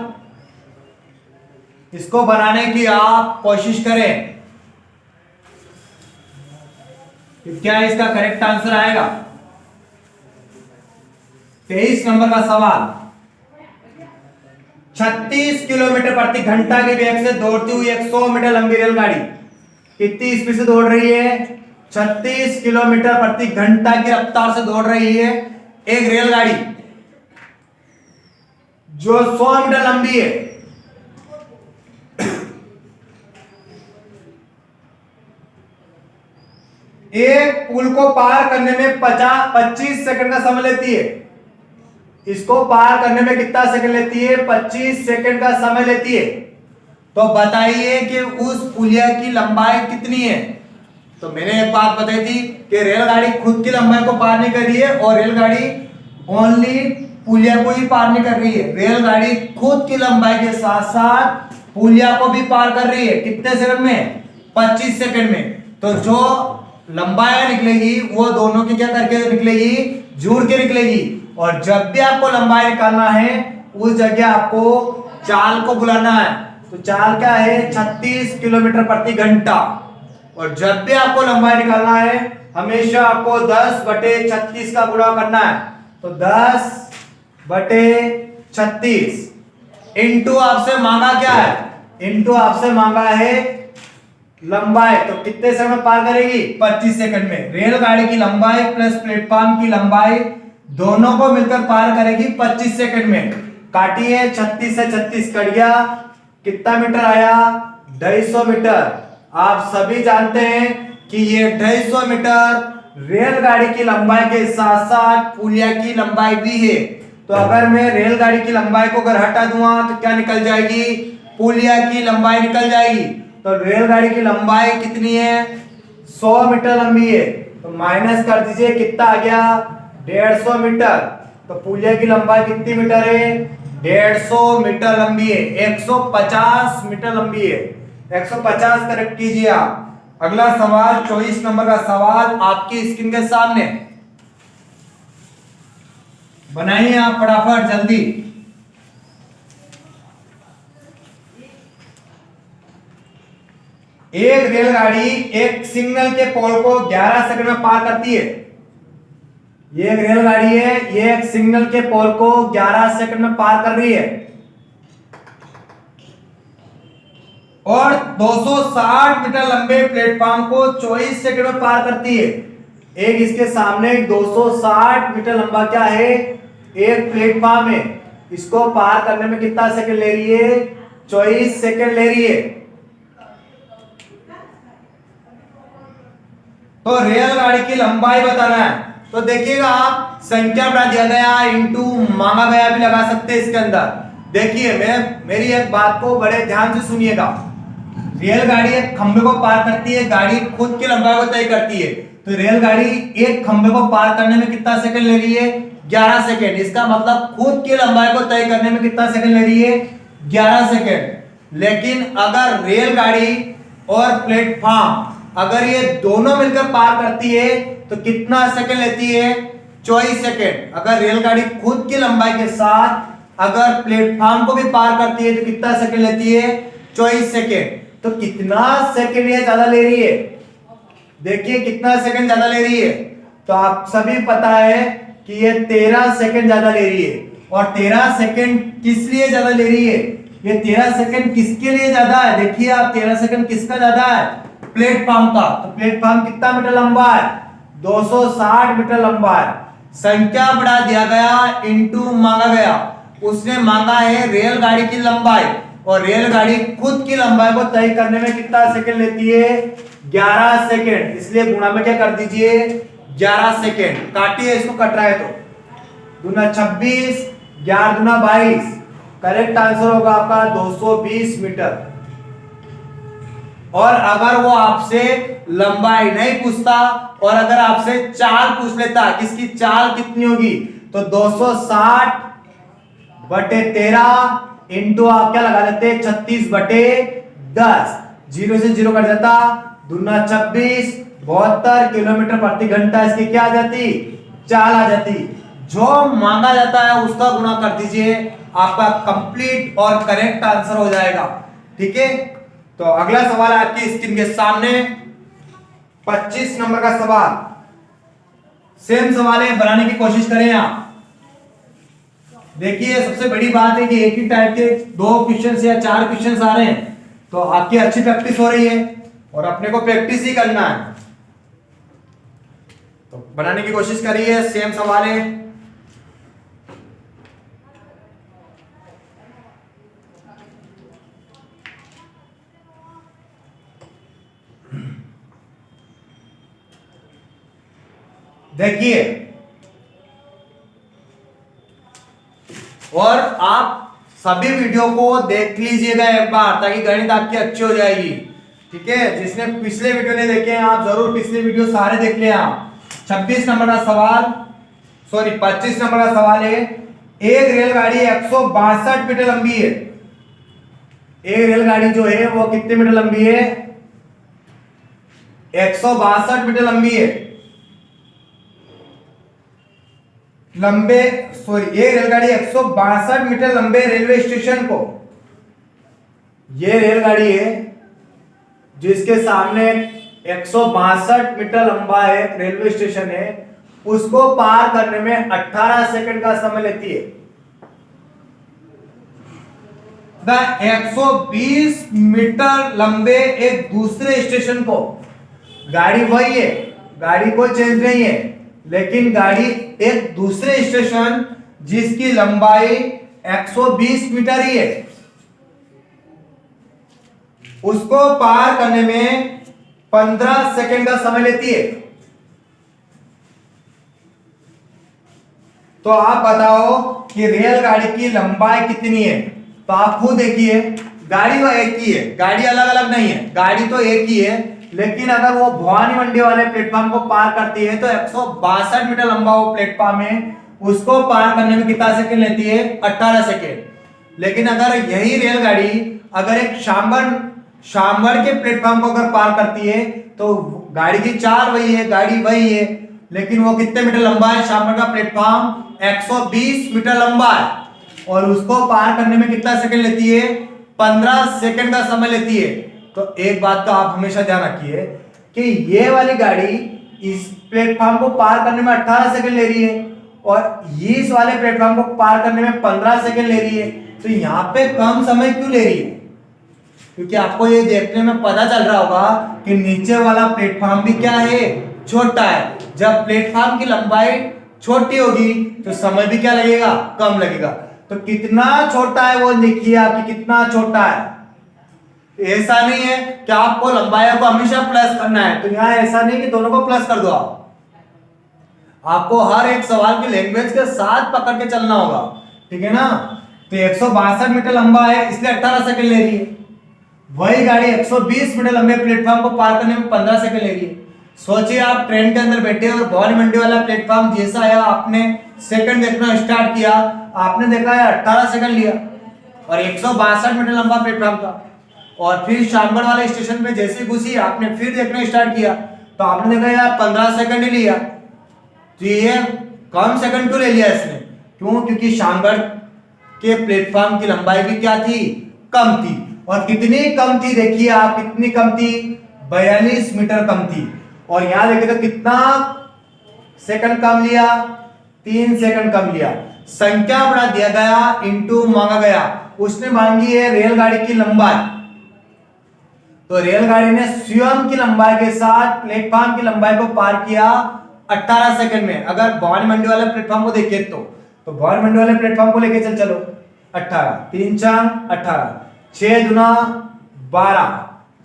इसको बनाने की आप कोशिश करें कि क्या इसका करेक्ट आंसर आएगा। 23 नंबर का सवाल, 36 किलोमीटर प्रति घंटा के वेग से दौड़ती हुई 100 मीटर लंबी रेलगाड़ी कितनी स्पीड से दौड़ रही है, 36 किलोमीटर प्रति घंटा की रफ्तार से दौड़ रही है एक रेलगाड़ी जो 100 मीटर लंबी है। एक पुल को पार करने में 25 सेकंड का समय लेती है। इसको पार करने में कितना सेकंड लेती है, 25 सेकंड का समय लेती है। तो बताइए कि उस पुलिया की लंबाई कितनी है। तो मैंने एक बात बताई थी कि रेलगाड़ी खुद की लंबाई को पार नहीं कर रही है और रेलगाड़ी ओनली पुलिया को ही पार नहीं कर रही है। रेलगाड़ी खुद की लंबाई के साथ साथ पुलिया को भी पार कर रही है। कितने सेकंड में, 25 सेकंड में। तो जो लंबाई निकलेगी वो दोनों की क्या करके निकलेगी, जोड़ के निकलेगी। और जब भी आपको लंबाई निकालना है उस जगह आपको चाल को बुलाना है। तो चाल क्या है, 36 किलोमीटर प्रति घंटा। और जब भी आपको लंबाई निकालना है हमेशा आपको 10/36 का गुणा करना है। तो 10/36 इंटू आपसे मांगा क्या है, इंटू आपसे मांगा है लंबाई। तो कितने सेकंड में पार करेगी, 25 सेकंड में। रेलगाड़ी की लंबाई प्लस प्लेटफॉर्म की लंबाई दोनों को मिलकर पार करेगी 25 सेकंड में। काटिए, 36 से 36 कट गया, कितना मीटर आया, 250 मीटर। आप सभी जानते हैं कि ये 250 मीटर रेलगाड़ी की लंबाई के साथ साथ पुलिया की लंबाई भी है। तो अगर मैं रेलगाड़ी की लंबाई को अगर हटा दूंगा तो क्या निकल जाएगी, पुलिया की लंबाई निकल जाएगी। तो रेलगाड़ी की लंबाई कितनी है, 100 मीटर लंबी है। तो माइनस कर दीजिए, कितना आ गया, 150 मीटर। तो पुलिया की लंबाई कितनी मीटर है, 150 मीटर लंबी है, 150 मीटर लंबी है। 150 करेक्ट कीजिए आप। अगला सवाल 24 नंबर का सवाल आपकी स्क्रीन के सामने, बनाइए आप फटाफट जल्दी। एक रेलगाड़ी एक सिग्नल के पोल को 11 सेकंड में पार करती है। ये एक रेलगाड़ी है, ये एक सिग्नल के पोल को 11 सेकंड में पार कर रही है और 260 मीटर लंबे प्लेटफॉर्म को 24 सेकंड में पार करती है। एक इसके सामने 260 मीटर लंबा क्या है, एक प्लेटफॉर्म है, इसको पार करने में कितना सेकंड ले रही है, 24 सेकंड ले रही है। तो रेलगाड़ी की लंबाई बताना है, तो देखिएगा आप संख्या बढ़ा दिया गया इंटू मांगा गया भी लगा सकते हैं इसके अंदर। देखिए मेरी एक बात को बड़े ध्यान से सुनिएगा। रेलगाड़ी एक खंभे को पार करती है, गाड़ी खुद की लंबाई को तय करती है। तो रेलगाड़ी एक खंभे को पार करने में कितना सेकंड ले रही है, 11 सेकंड। इसका मतलब खुद की लंबाई को तय करने में कितना सेकंड ले रही है, 11 सेकंड। लेकिन अगर रेलगाड़ी और प्लेटफॉर्म अगर ये दोनों मिलकर पार करती है तो कितना सेकंड लेती है, 24 सेकंड। अगर रेलगाड़ी खुद की लंबाई के साथ अगर प्लेटफॉर्म को भी पार करती है तो कितना सेकंड लेती है, 24 सेकंड। तो कितना सेकंड ये ज्यादा ले रही है, देखिए कितना सेकंड ज्यादा ले रही है। तो आप सभी पता है कि ये 13 सेकंड ज्यादा ले रही है। और 13 सेकंड किस लिए ज्यादा ले रही है, ये 13 सेकंड किसके लिए ज्यादा है, देखिए आप 13 सेकंड किसका ज्यादा है, प्लेटफॉर्म का। तो प्लेटफॉर्म कितना मीटर लंबा है, 260 मीटर लंबा है। संख्या बढ़ा दिया गया इंटू मांगा गया। उसने मांगा है रेलगाड़ी की लंबाई और रेलगाड़ी खुद की लंबाई को तय करने में कितना सेकंड लेती है, 11 सेकंड। इसलिए गुणा में क्या कर दीजिए, 11 सेकंड। काटिए इसको, कट रहा है तो दूना 26, 11 दूना 22। करेक्ट आंसर होगा आपका 220 मीटर। और अगर वो आपसे लंबाई नहीं पूछता और अगर आपसे चाल पूछ लेता किसकी चाल कितनी होगी, तो 260 बटे 13 इंटू आप क्या लगा लेते, 36 बटे 10। 0 से 0 कट जाता, दूना 26, 72 किलोमीटर प्रति घंटा इसकी क्या आ जाती, चाल आ जाती। जो मांगा जाता है उसका गुणा कर दीजिए, आपका कंप्लीट और करेक्ट आंसर हो जाएगा। ठीक है, तो अगला सवाल है आपकी स्क्रीन के सामने 25 नंबर का सवाल। सेम सवाल है, बनाने की कोशिश करें आप। देखिए सबसे बड़ी बात है कि एक ही टाइप के 2 क्वेश्चन या 4 क्वेश्चन आ रहे हैं, तो आपकी अच्छी प्रैक्टिस हो रही है और अपने को प्रैक्टिस ही करना है। तो बनाने की कोशिश करिए, सेम सवाल है। देखिए और आप सभी वीडियो को देख लीजिएगा एक बार, ताकि गणित आपकी अच्छी हो जाएगी। ठीक है, जिसने पिछले वीडियो नहीं देखे हैं आप जरूर पिछले वीडियो सारे देख लें आप। 26 नंबर का सवाल, सॉरी 25 नंबर का सवाल है। एक रेलगाड़ी 162 मीटर लंबी है। एक रेलगाड़ी जो है वो कितने मीटर लंबी है, 162 मीटर लंबी है। लंबे सॉरी ये रेलगाड़ी 162 मीटर लंबे रेलवे स्टेशन को, ये रेलगाड़ी है जिसके सामने 162 मीटर लंबा है रेलवे स्टेशन है, उसको पार करने में 18 सेकंड का समय लेती है। 120 मीटर लंबे एक दूसरे स्टेशन को, गाड़ी वही है, गाड़ी कोई चेंज नहीं है, लेकिन गाड़ी एक दूसरे स्टेशन जिसकी लंबाई 120 मीटर ही है, उसको पार करने में 15 सेकंड का समय लेती है। तो आप बताओ कि रेलगाड़ी की लंबाई कितनी है। तो आप खुद देखिए, गाड़ी तो एक ही है, गाड़ी अलग अलग नहीं है, गाड़ी तो एक ही है, लेकिन अगर वो भवानी मंडी वाले प्लेटफॉर्म को पार करती है तो 162 मीटर लंबा वो प्लेटफॉर्म है, उसको पार करने में कितना सेकंड लेती है, 18 सेकंड। लेकिन अगर यही रेलगाड़ी अगर एक शामगढ़ के प्लेटफॉर्म को अगर पार करती है तो गाड़ी की चाल वही है, गाड़ी वही है, लेकिन वो कितने मीटर लंबा है, शामगढ़ का प्लेटफॉर्म 120 मीटर लंबा है और उसको पार करने में कितना सेकंड लेती है, 15 सेकंड का समय लेती है। तो एक बात तो आप हमेशा ध्यान रखिए कि ये वाली गाड़ी इस प्लेटफॉर्म को पार करने में 18 सेकंड ले रही है और इस वाले प्लेटफॉर्म को पार करने में 15 सेकंड ले रही है। तो यहाँ पे कम समय क्यों ले रही है? क्योंकि आपको ये देखने में पता चल रहा होगा कि नीचे वाला प्लेटफॉर्म भी क्या है, छोटा है। जब प्लेटफॉर्म की लंबाई छोटी होगी तो समय भी क्या लगेगा, कम लगेगा। तो कितना छोटा है वो देखिए आपकी, कितना छोटा है। ऐसा नहीं है कि आपको लंबाई को हमेशा प्लस करना है, तो यहाँ ऐसा नहीं कि दोनों को प्लस कर दो। आपको हर एक सवाल की लैंग्वेज के साथ पकड़ के चलना होगा, ठीक है ना। तो 162 मीटर लंबा है इसलिए 18 सेकंड ले रही है। वही गाड़ी 120 मीटर लंबे प्लेटफॉर्म को पार करने में 15 सेकंड ले रही है। सोचिए आप ट्रेन के अंदर बैठे और भवानी मंडी वाला प्लेटफॉर्म जैसा आया, आपने सेकंड देखना स्टार्ट किया, आपने देखा है 18 सेकंड लिया और 162 मीटर लंबा प्लेटफॉर्म था। और फिर शामगढ़ वाले स्टेशन पे जैसे घुसी आपने फिर देखना स्टार्ट किया तो आपने देखा यार 15 सेकंड ही लिया। तो ये कम सेकंड क्यों ले लिया इसने? क्यों? क्योंकि शामगढ़ के प्लेटफॉर्म की लंबाई भी क्या थी, कम थी। और कितनी कम थी देखिए आप, कितनी कम थी, 42 मीटर कम थी। और यहां देखिए तो कितना सेकंड कम लिया, 3 सेकंड कम लिया। संख्या बढ़ा दिया गया इनटू मांगा गया। उसने मांगी है रेलगाड़ी की लंबाई, तो रेलगाड़ी ने स्वयं की लंबाई के साथ प्लेटफॉर्म की लंबाई को पार किया 18 सेकंड में। अगर भवानी मंडी वाले प्लेटफॉर्म को देखें तो भवानी मंडी वाले प्लेटफॉर्म को लेके चलो 18, 3 4 18, 6 दूना 12,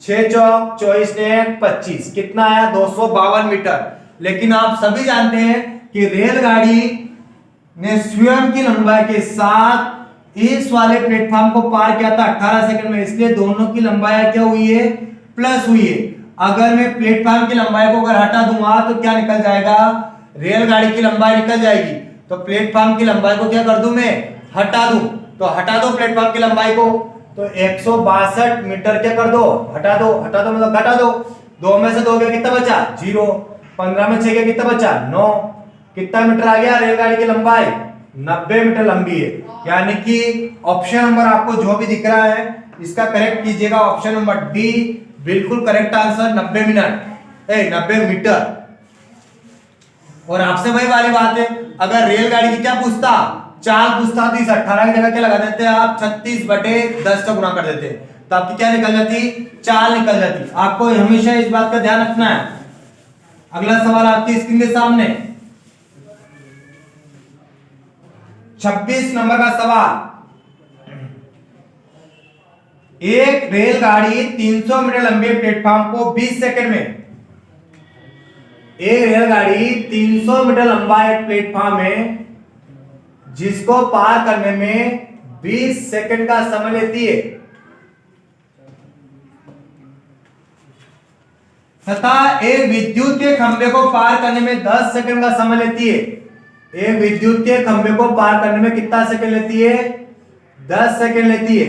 6 चौक 24 ने 25, कितना आया 252 मीटर। लेकिन आप सभी जानते हैं कि रेलगाड़ी ने स्वयं की लंबाई के साथ इस वाले प्लेटफॉर्म को पार किया था 18 सेकंड में, इसलिए दोनों की लंबाई क्या हुई है, प्लस हुई है। अगर मैं प्लेटफॉर्म की लंबाई को अगर हटा दूंगा तो क्या निकल जाएगा, रेलगाड़ी की लंबाई निकल जाएगी। तो प्लेटफॉर्म की लंबाई को क्या कर दूं मैं, हटा दूं। तो हटा दो प्लेटफॉर्म की लंबाई को, तो 162 मीटर क्या कर दो, हटा दो। हटा दो मतलब घटा दो। 2 में से 2 गया कितना बचा, 0। 15 में 6 गया कितना बचा, 9। कितना मीटर आ गया रेलगाड़ी की लंबाई, 90 मीटर लंबी है। यानी कि ऑप्शन नंबर आपको जो भी दिख रहा है इसका करेक्ट कीजिएगा। ऑप्शन नंबर डी बिल्कुल करेक्ट आंसर, 90 मिनट 90 मीटर। और आपसे वही वाली बात है, अगर रेलगाड़ी की क्या पूछता, चाल पूछता तो इस 18 की जगह क्या लगा देते आप, 36/10 का गुना कर देते, तो आपकी क्या निकल जाती, चाल निकल जाती। आपको हमेशा इस बात का ध्यान रखना है। अगला सवाल आपकी स्क्रीन के सामने 26 नंबर का सवाल। एक रेलगाड़ी 300 मीटर लंबे प्लेटफॉर्म को 20 सेकंड में, एक रेलगाड़ी 300 मीटर लंबा एक प्लेटफॉर्म है जिसको पार करने में 20 सेकंड का समय लेती है, तथा एक विद्युत के खंभे को पार करने में 10 सेकंड का समय लेती है। एक विद्युत के खंभे को पार करने में कितना सेकंड लेती है, 10 सेकंड लेती है।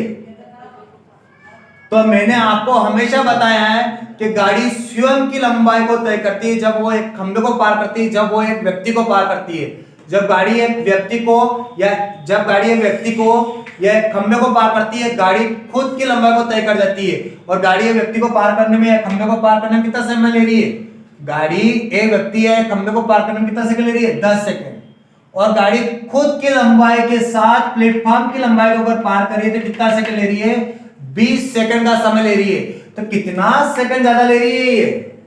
तो मैंने आपको हमेशा बताया है कि गाड़ी स्वयं की लंबाई को तय करती है जब वो एक खंभे को पार करती है, जब वो एक व्यक्ति को पार करती है। जब गाड़ी एक व्यक्ति को या एक खंभे को पार करती है, गाड़ी खुद की लंबाई को तय कर जाती है। और गाड़ी एक व्यक्ति को पार करने में या खंभे को पार करने में कितना समय ले रही है, गाड़ी एक व्यक्ति है खंभे को पार करने में कितना सेकंड ले रही है, 10 सेकंड। और गाड़ी खुद की लंबाई के साथ प्लेटफॉर्म की लंबाई को अगर पार कर रही है तो कितना सेकंड ले रही है, 20 सेकंड का समय ले रही है। तो कितना सेकंड ज्यादा ले रही है, ये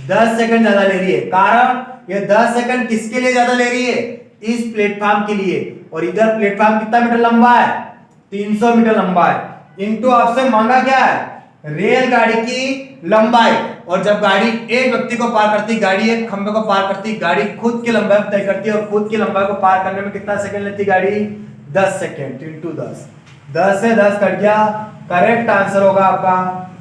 10 सेकंड ज्यादा ले रही है। कारण ये 10 सेकंड किसके लिए ज्यादा ले रही है, इस प्लेटफॉर्म के लिए। और इधर प्लेटफॉर्म कितना मीटर लंबा है, 300 मीटर लंबा है। इनटू आपसे मांगा क्या है, रेलगाड़ी की लंबाई। और जब गाड़ी एक व्यक्ति को पार करती, गाड़ी एक खंभे को पार करती, गाड़ी खुद की लंबाई तय करती है। और खुद की लंबाई को पार करने में कितना सेकंड लेती गाड़ी, 10 सेकंड। इनटू 10, 10 से 10 कट गया, करेक्ट आंसर होगा आपका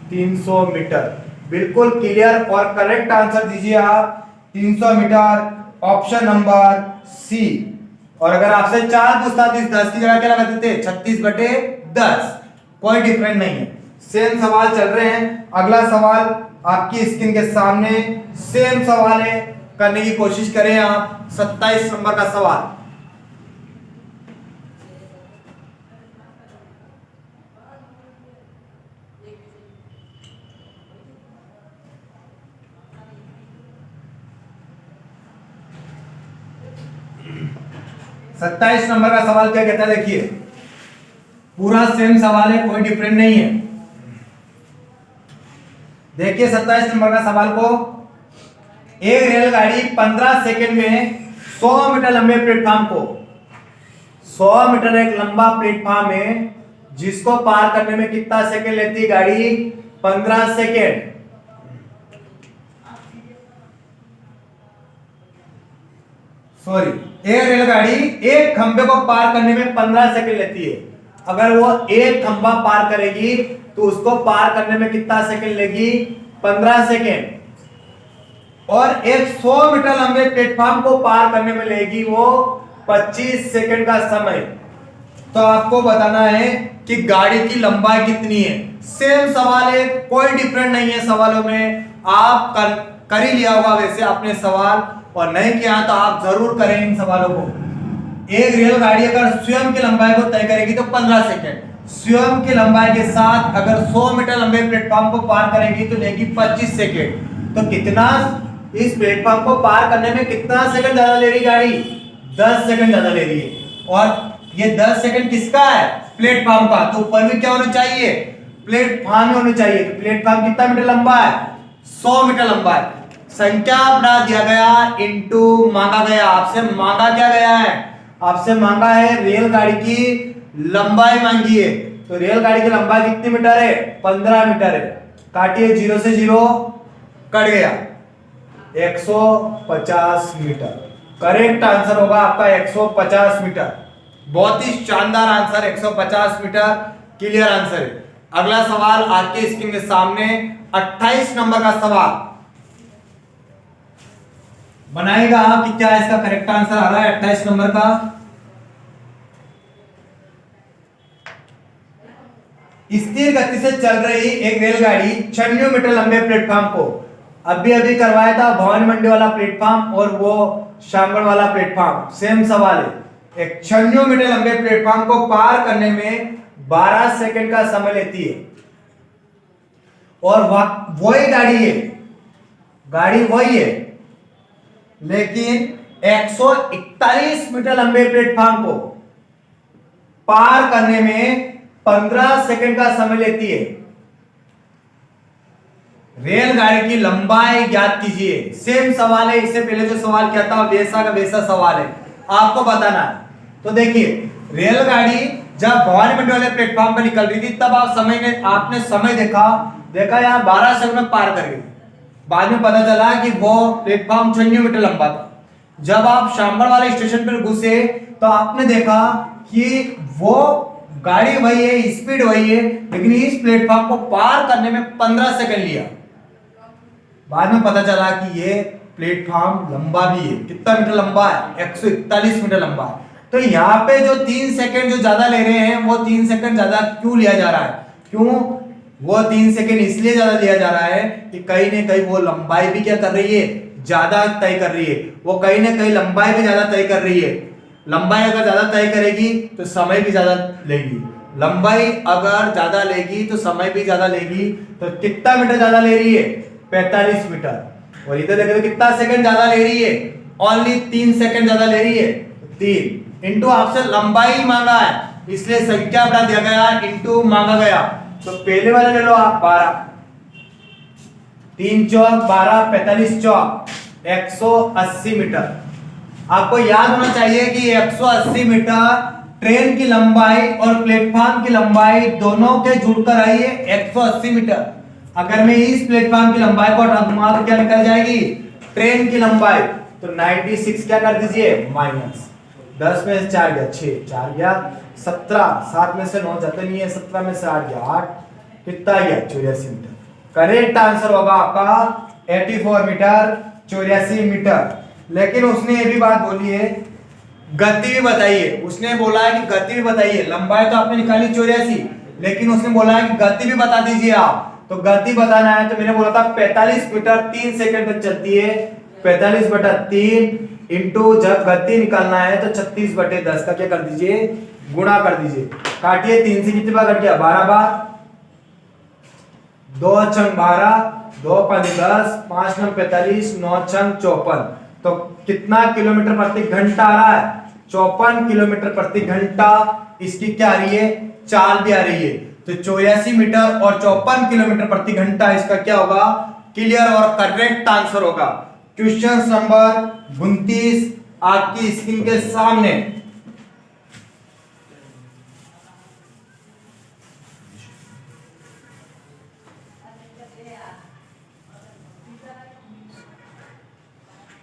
300 मीटर। बिल्कुल क्लियर और करेक्ट आंसर दीजिए आप 300 मीटर, ऑप्शन नंबर सी। और अगर आपसे 4 पूछता तो इस 10 की जगह क्या लगा देते, 36/10। कोई डिफरेंस नहीं है, सेम सवाल चल रहे हैं। अगला सवाल आपकी स्क्रीन के सामने सेम सवाल है, करने की कोशिश करें आप। 27 नंबर का सवाल, 27 नंबर का सवाल क्या कहता है, देखिए पूरा सेम सवाल है, कोई डिफरेंट नहीं है। देखिए 27 नंबर का सवाल को, एक रेलगाड़ी 15 सेकंड में 100 मीटर लंबे प्लेटफॉर्म को, 100 मीटर एक लंबा प्लेटफॉर्म है जिसको पार करने में कितना सेकंड लेती है गाड़ी, 15 सेकंड। सॉरी, एक रेलगाड़ी एक खंबे को पार करने में 15 सेकंड लेती है। अगर वो एक खंबा पार करेगी तो उसको पार करने में कितना सेकंड लेगी, 15 सेकंड। और एक 100 मीटर लंबे प्लेटफॉर्म को पार करने में लेगी वो 25 सेकंड का समय। तो आपको बताना है कि गाड़ी की लंबाई कितनी है। सेम सवाल है, कोई डिफरेंट नहीं है सवालों में। आप कर ही लिया होगा वैसे आपने सवाल, और नहीं किया तो आप जरूर करें इन सवालों को। एक रेलगाड़ी अगर स्वयं की लंबाई को तय करेगी तो 15 सेकंड, स्वयं की लंबाई के साथ अगर 100 मीटर लंबे प्लेटफॉर्म को पार करेगी तो लेगी 25 सेकंड। तो कितना, इस प्लेटफॉर्म को पार करने में कितना सेकंड ज्यादा ले रही गाड़ी, 10 सेकंड ज्यादा ले रही है। और ये 10 सेकंड किसका है, प्लेटफॉर्म का। तो ऊपर भी क्या होना चाहिए, प्लेटफॉर्म होना चाहिए। तो प्लेटफॉर्म कितना मीटर लंबा है, 100 मीटर लंबा है। संख्या बढ़ा दिया गया इनटू मांगा गया। आपसे मांगा क्या गया है, आपसे मांगा है रेलगाड़ी की लंबाई मांगी है। तो रेलगाड़ी की लंबाई कितनी मीटर है, 15 मीटर है। काटिए, 0 से 0 कट गया, 150 मीटर। करेक्ट आंसर होगा आपका 150 मीटर। बहुत ही शानदार आंसर, 150 मीटर क्लियर आंसर है। अगला सवाल आपके स्क्रीन के सामने 28 नंबर का सवाल बनाएगा कि क्या इसका करेक्ट आंसर आ रहा है 28 नंबर का। स्थिर गति से चल रही एक रेलगाड़ी 96 मीटर लंबे प्लेटफॉर्म को, अभी अभी करवाया था भवानी मंडी वाला प्लेटफॉर्म और वो शामगढ़ वाला प्लेटफॉर्म, सेम सवाल है। एक 96 मीटर लंबे प्लेटफॉर्म को पार करने में 12 सेकंड का समय लेती है। और वही गाड़ी है, गाड़ी वही है, लेकिन 141 मीटर लंबे प्लेटफॉर्म को पार करने में 15 सेकंड का समय लेती है। रेलगाड़ी की लंबाई ज्ञात कीजिए। सेम सवाल है, इससे पहले जो सवाल किया था वैसा का वैसा सवाल है, आपको बताना है। तो देखिए, रेलगाड़ी जब भवानी मंडी वाले प्लेटफॉर्म पर निकल रही थी तब आपने समय देखा यहाँ 12 सेकंड में पार कर गई। बाद में पता चला कि वो प्लेटफॉर्म 96 मीटर लंबा था। जब आप शामगढ़ वाले स्टेशन पर घुसे तो आपने देखा कि वो गाड़ी वही है, स्पीड वही है, लेकिन इस प्लेटफॉर्म को पार करने में 15 सेकंड लिया। बाद में पता चला कि ये प्लेटफॉर्म लंबा भी है। कितना मीटर लंबा है, 141 मीटर लंबा है। तो यहाँ पे जो 3 सेकंड जो ज्यादा ले रहे हैं, वो 3 सेकंड ज्यादा क्यों लिया जा रहा है, क्यों वो 3 सेकंड इसलिए ज्यादा लिया जा रहा है कि कहीं ना कहीं वो लंबाई भी क्या कर रही है, ज्यादा तय कर रही है। वो कहीं ना कहीं लंबाई भी ज्यादा तय कर रही है। लंबाई अगर ज्यादा तय करेगी तो समय भी ज्यादा लेगी। लंबाई अगर ज्यादा लेगी तो समय भी ज्यादा लेगी। तो कितना मीटर ज्यादा ले रही है, 45 मीटर। और इधर देखो तो कितना सेकंड ज्यादा ले रही है, ओनली 3 सेकंड ज्यादा ले रही है। 3 इंटू आपसे लंबाई मांगा है, इसलिए संख्या बढ़ा दिया गया, इंटू मांगा गया। तो पहले वाले ले लो आप 12, 3 चौक 12, 45 चौक 180 मीटर। आपको याद होना चाहिए कि 180 मीटर ट्रेन की लंबाई और प्लेटफॉर्म की लंबाई दोनों के जुड़कर आई है 180 मीटर। अगर मैं इस प्लेटफॉर्म की लंबाई को हटा दूंगा तो क्या निकल जाएगी, ट्रेन की लंबाई। तो 96 क्या कर दीजिए, माइनस 10 में से 4 गया 6, 4 गया 17, 7 में से 9 जाता नहीं है, 17 में से 8 गया 8, कितना गया 84 मीटर। करेक्ट आंसर होगा आपका 84 मीटर, 84 मीटर। लेकिन उसने ये भी बात बोली है, गति भी बताइए। उसने बोला है कि गति भी बताइए। लंबाई तो आपने निकाली 84, लेकिन उसने बोला है कि गति भी बता दीजिए आप। तो गति बताना है तो मैंने बोला था 45 मीटर 3 सेकंड तक चलती है। 45/3 इंटू जब गति निकालना है तो 36/10 का क्या कर दीजिए, गुणा कर दीजिए। काटिए, 3 से कितनी बार कट गया, 12 बार, 2 छंग 12, 2 5 10, 5 9 45, 9 छंग 54। तो कितना किलोमीटर प्रति घंटा आ रहा है, 54 किलोमीटर प्रति घंटा इसकी क्या आ रही है, चाल भी आ रही है। तो 84 मीटर और 54 किलोमीटर प्रति घंटा इसका क्या होगा, क्लियर और करेक्ट आंसर होगा। क्वेश्चन नंबर 29 आपकी स्क्रीन के सामने।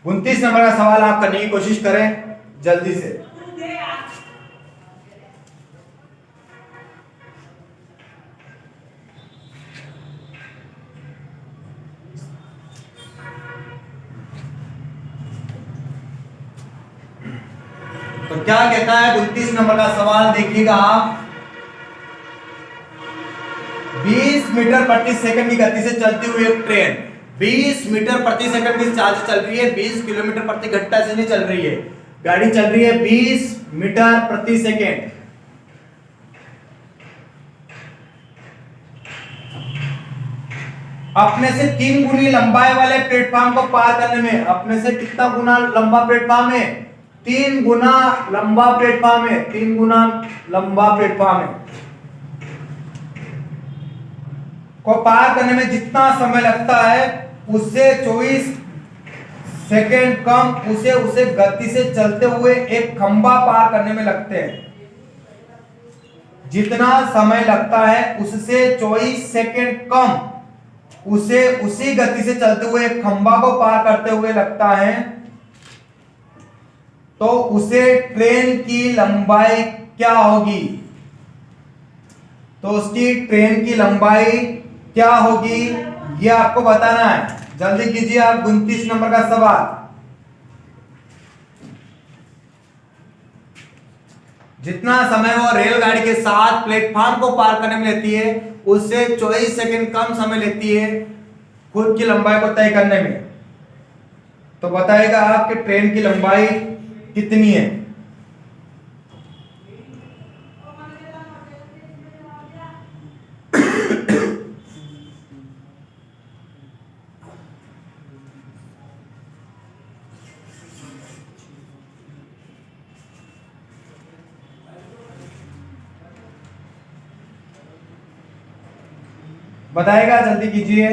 उनतीस नंबर का सवाल आप करने की कोशिश करें जल्दी से। तो क्या कहता है 29 नंबर का सवाल, देखिएगा आप। 20 मीटर प्रति सेकंड की गति से चलती हुई एक ट्रेन 20 मीटर प्रति सेकंड की चाल से चल रही है, 20 किलोमीटर प्रति घंटा से नहीं चल रही है, गाड़ी चल रही है 20 मीटर प्रति सेकंड। अपने से 3 गुनी लंबाई वाले प्लेटफॉर्म को पार करने में, अपने से कितना गुना लंबा प्लेटफॉर्म है, 3 गुना लंबा प्लेटफॉर्म है, 3 गुना लंबा प्लेटफॉर्म है को पार करने में जितना समय लगता है उससे 24 सेकेंड कम उसे गति से चलते हुए एक खंबा पार करने में लगते हैं। जितना समय लगता है उससे 24 सेकेंड कम उसे उसी गति से चलते हुए एक खंबा को पार करते हुए लगता है, तो उसे ट्रेन की लंबाई क्या होगी, तो उसकी ट्रेन की लंबाई क्या होगी ये आपको बताना है। जल्दी कीजिए आप 29 नंबर का सवाल। जितना समय वो रेलगाड़ी के साथ प्लेटफॉर्म को पार करने में लेती है उससे 24 सेकंड कम समय लेती है खुद की लंबाई को तय करने में। तो बताइएगा आपके ट्रेन की लंबाई कितनी है। बताएगा, जल्दी कीजिए।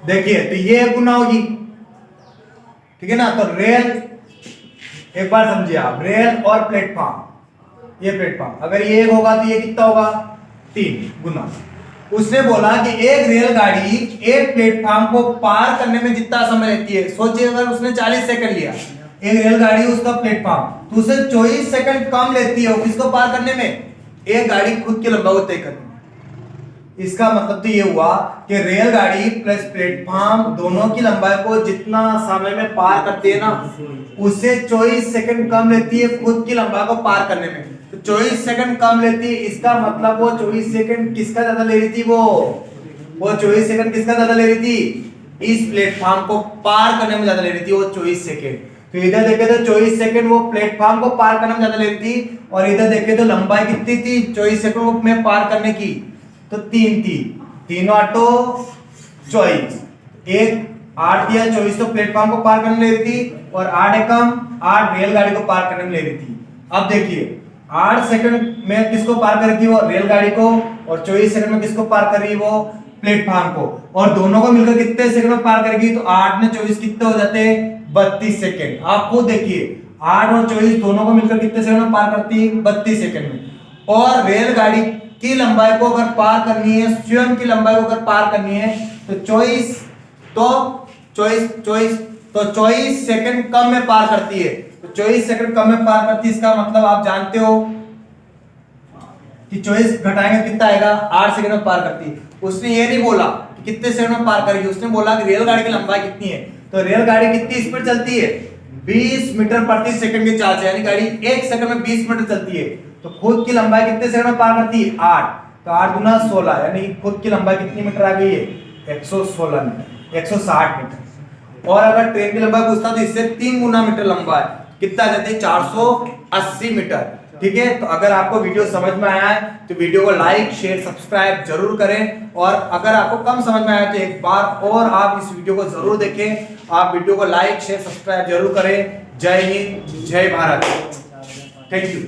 देखिए तो ये गुना होगी, ठीक है ना। तो रेल, एक बार समझिए आप, रेल और प्लेटफॉर्म, ये प्लेटफॉर्म अगर ये एक होगा तो ये कितना होगा 3 गुना। उसने बोला कि एक रेलगाड़ी एक प्लेटफॉर्म को पार करने में जितना समय लेती है, सोचिए अगर उसने 40 सेकंड लिया एक रेलगाड़ी उसका प्लेटफॉर्म, तो उसे 24 सेकंड कम लेती है किसको पार करने में, एक गाड़ी खुद की लंबाई तय करने में। इसका मतलब तो ये हुआ कि रेलगाड़ी प्लस प्लेटफॉर्म दोनों की लंबाई को जितना समय में पार करती है ना उससे 24 सेकंड कम लेती है खुद की लंबाई को पार करने में। तो 24 सेकंड कम लेती है, इसका मतलब वो 24 सेकंड किसका ज्यादा ले रही थी, वो 24 सेकंड किसका ज्यादा ले रही थी, इस प्लेटफॉर्म को पार करने में ज्यादा ले रही थी वो 24 सेकंड। तो इधर देखे तो 24 सेकंड वो प्लेटफॉर्म को पार करने में ज्यादा ले रही थी, और इधर देखे तो लंबाई कितनी थी 24 सेकंड में पार करने की, तो 3 थी, 3 8 24, एक 8 दिया 24 तो प्लेटफॉर्म को पार करने में ले रही थी, और 8 एकम 8 रेलगाड़ी को पार करने में ले रही थी। अब देखिए 8 सेकंड में किसको पार कर रही थी, वो रेलगाड़ी को, और 24 सेकंड में किसको पार कर रही है, वो प्लेटफॉर्म को, और दोनों को मिलकर कितने सेकंड में पार करेगी, तो 8 ने 24 कितने हो जाते हैं 32 सेकंड। आप खुद देखिए 8 और 24 दोनों को मिलकर कितने सेकंड में पार करती है, 32 सेकंड में। और रेलगाड़ी की लंबाई को अगर पार करनी है, स्वयं की लंबाई को अगर पार करनी है तो 24 सेकंड कम में पार करती है। तो 24 सेकंड कम में पार करती है, इसका मतलब आप जानते हो कि 24 घटाएंगे कितना आएगा, 8 सेकंड में पार करती है। उसने ये नहीं बोला कि कितने सेकंड में पार करेगी, उसने बोला कि रेलगाड़ी की लंबाई कितनी है। तो रेलगाड़ी कितनी स्पीड चलती है, 20 मीटर प्रति सेकंड की चाल से, यानी गाड़ी 1 सेकंड में 20 मीटर चलती है। तो खुद की लंबाई कितने सेकंड में पार करती है? 8। तो 8 गुना 16 यानी खुद की लंबाई कितनी मीटर आ गई है? 116 मीटर, 160 मीटर। और अगर ट्रेन की लंबाई पूछता तो इससे 3 गुना मीटर लंबा है, कितना आ जाती है? 480 मीटर। ठीक है, तो अगर आपको वीडियो समझ में आया है तो वीडियो को लाइक शेयर सब्सक्राइब जरूर करें, और अगर आपको कम समझ में आया तो एक बार और आप इस वीडियो को जरूर देखें। आप वीडियो को लाइक शेयर सब्सक्राइब जरूर करें। जय हिंद, जय भारत, थैंक यू।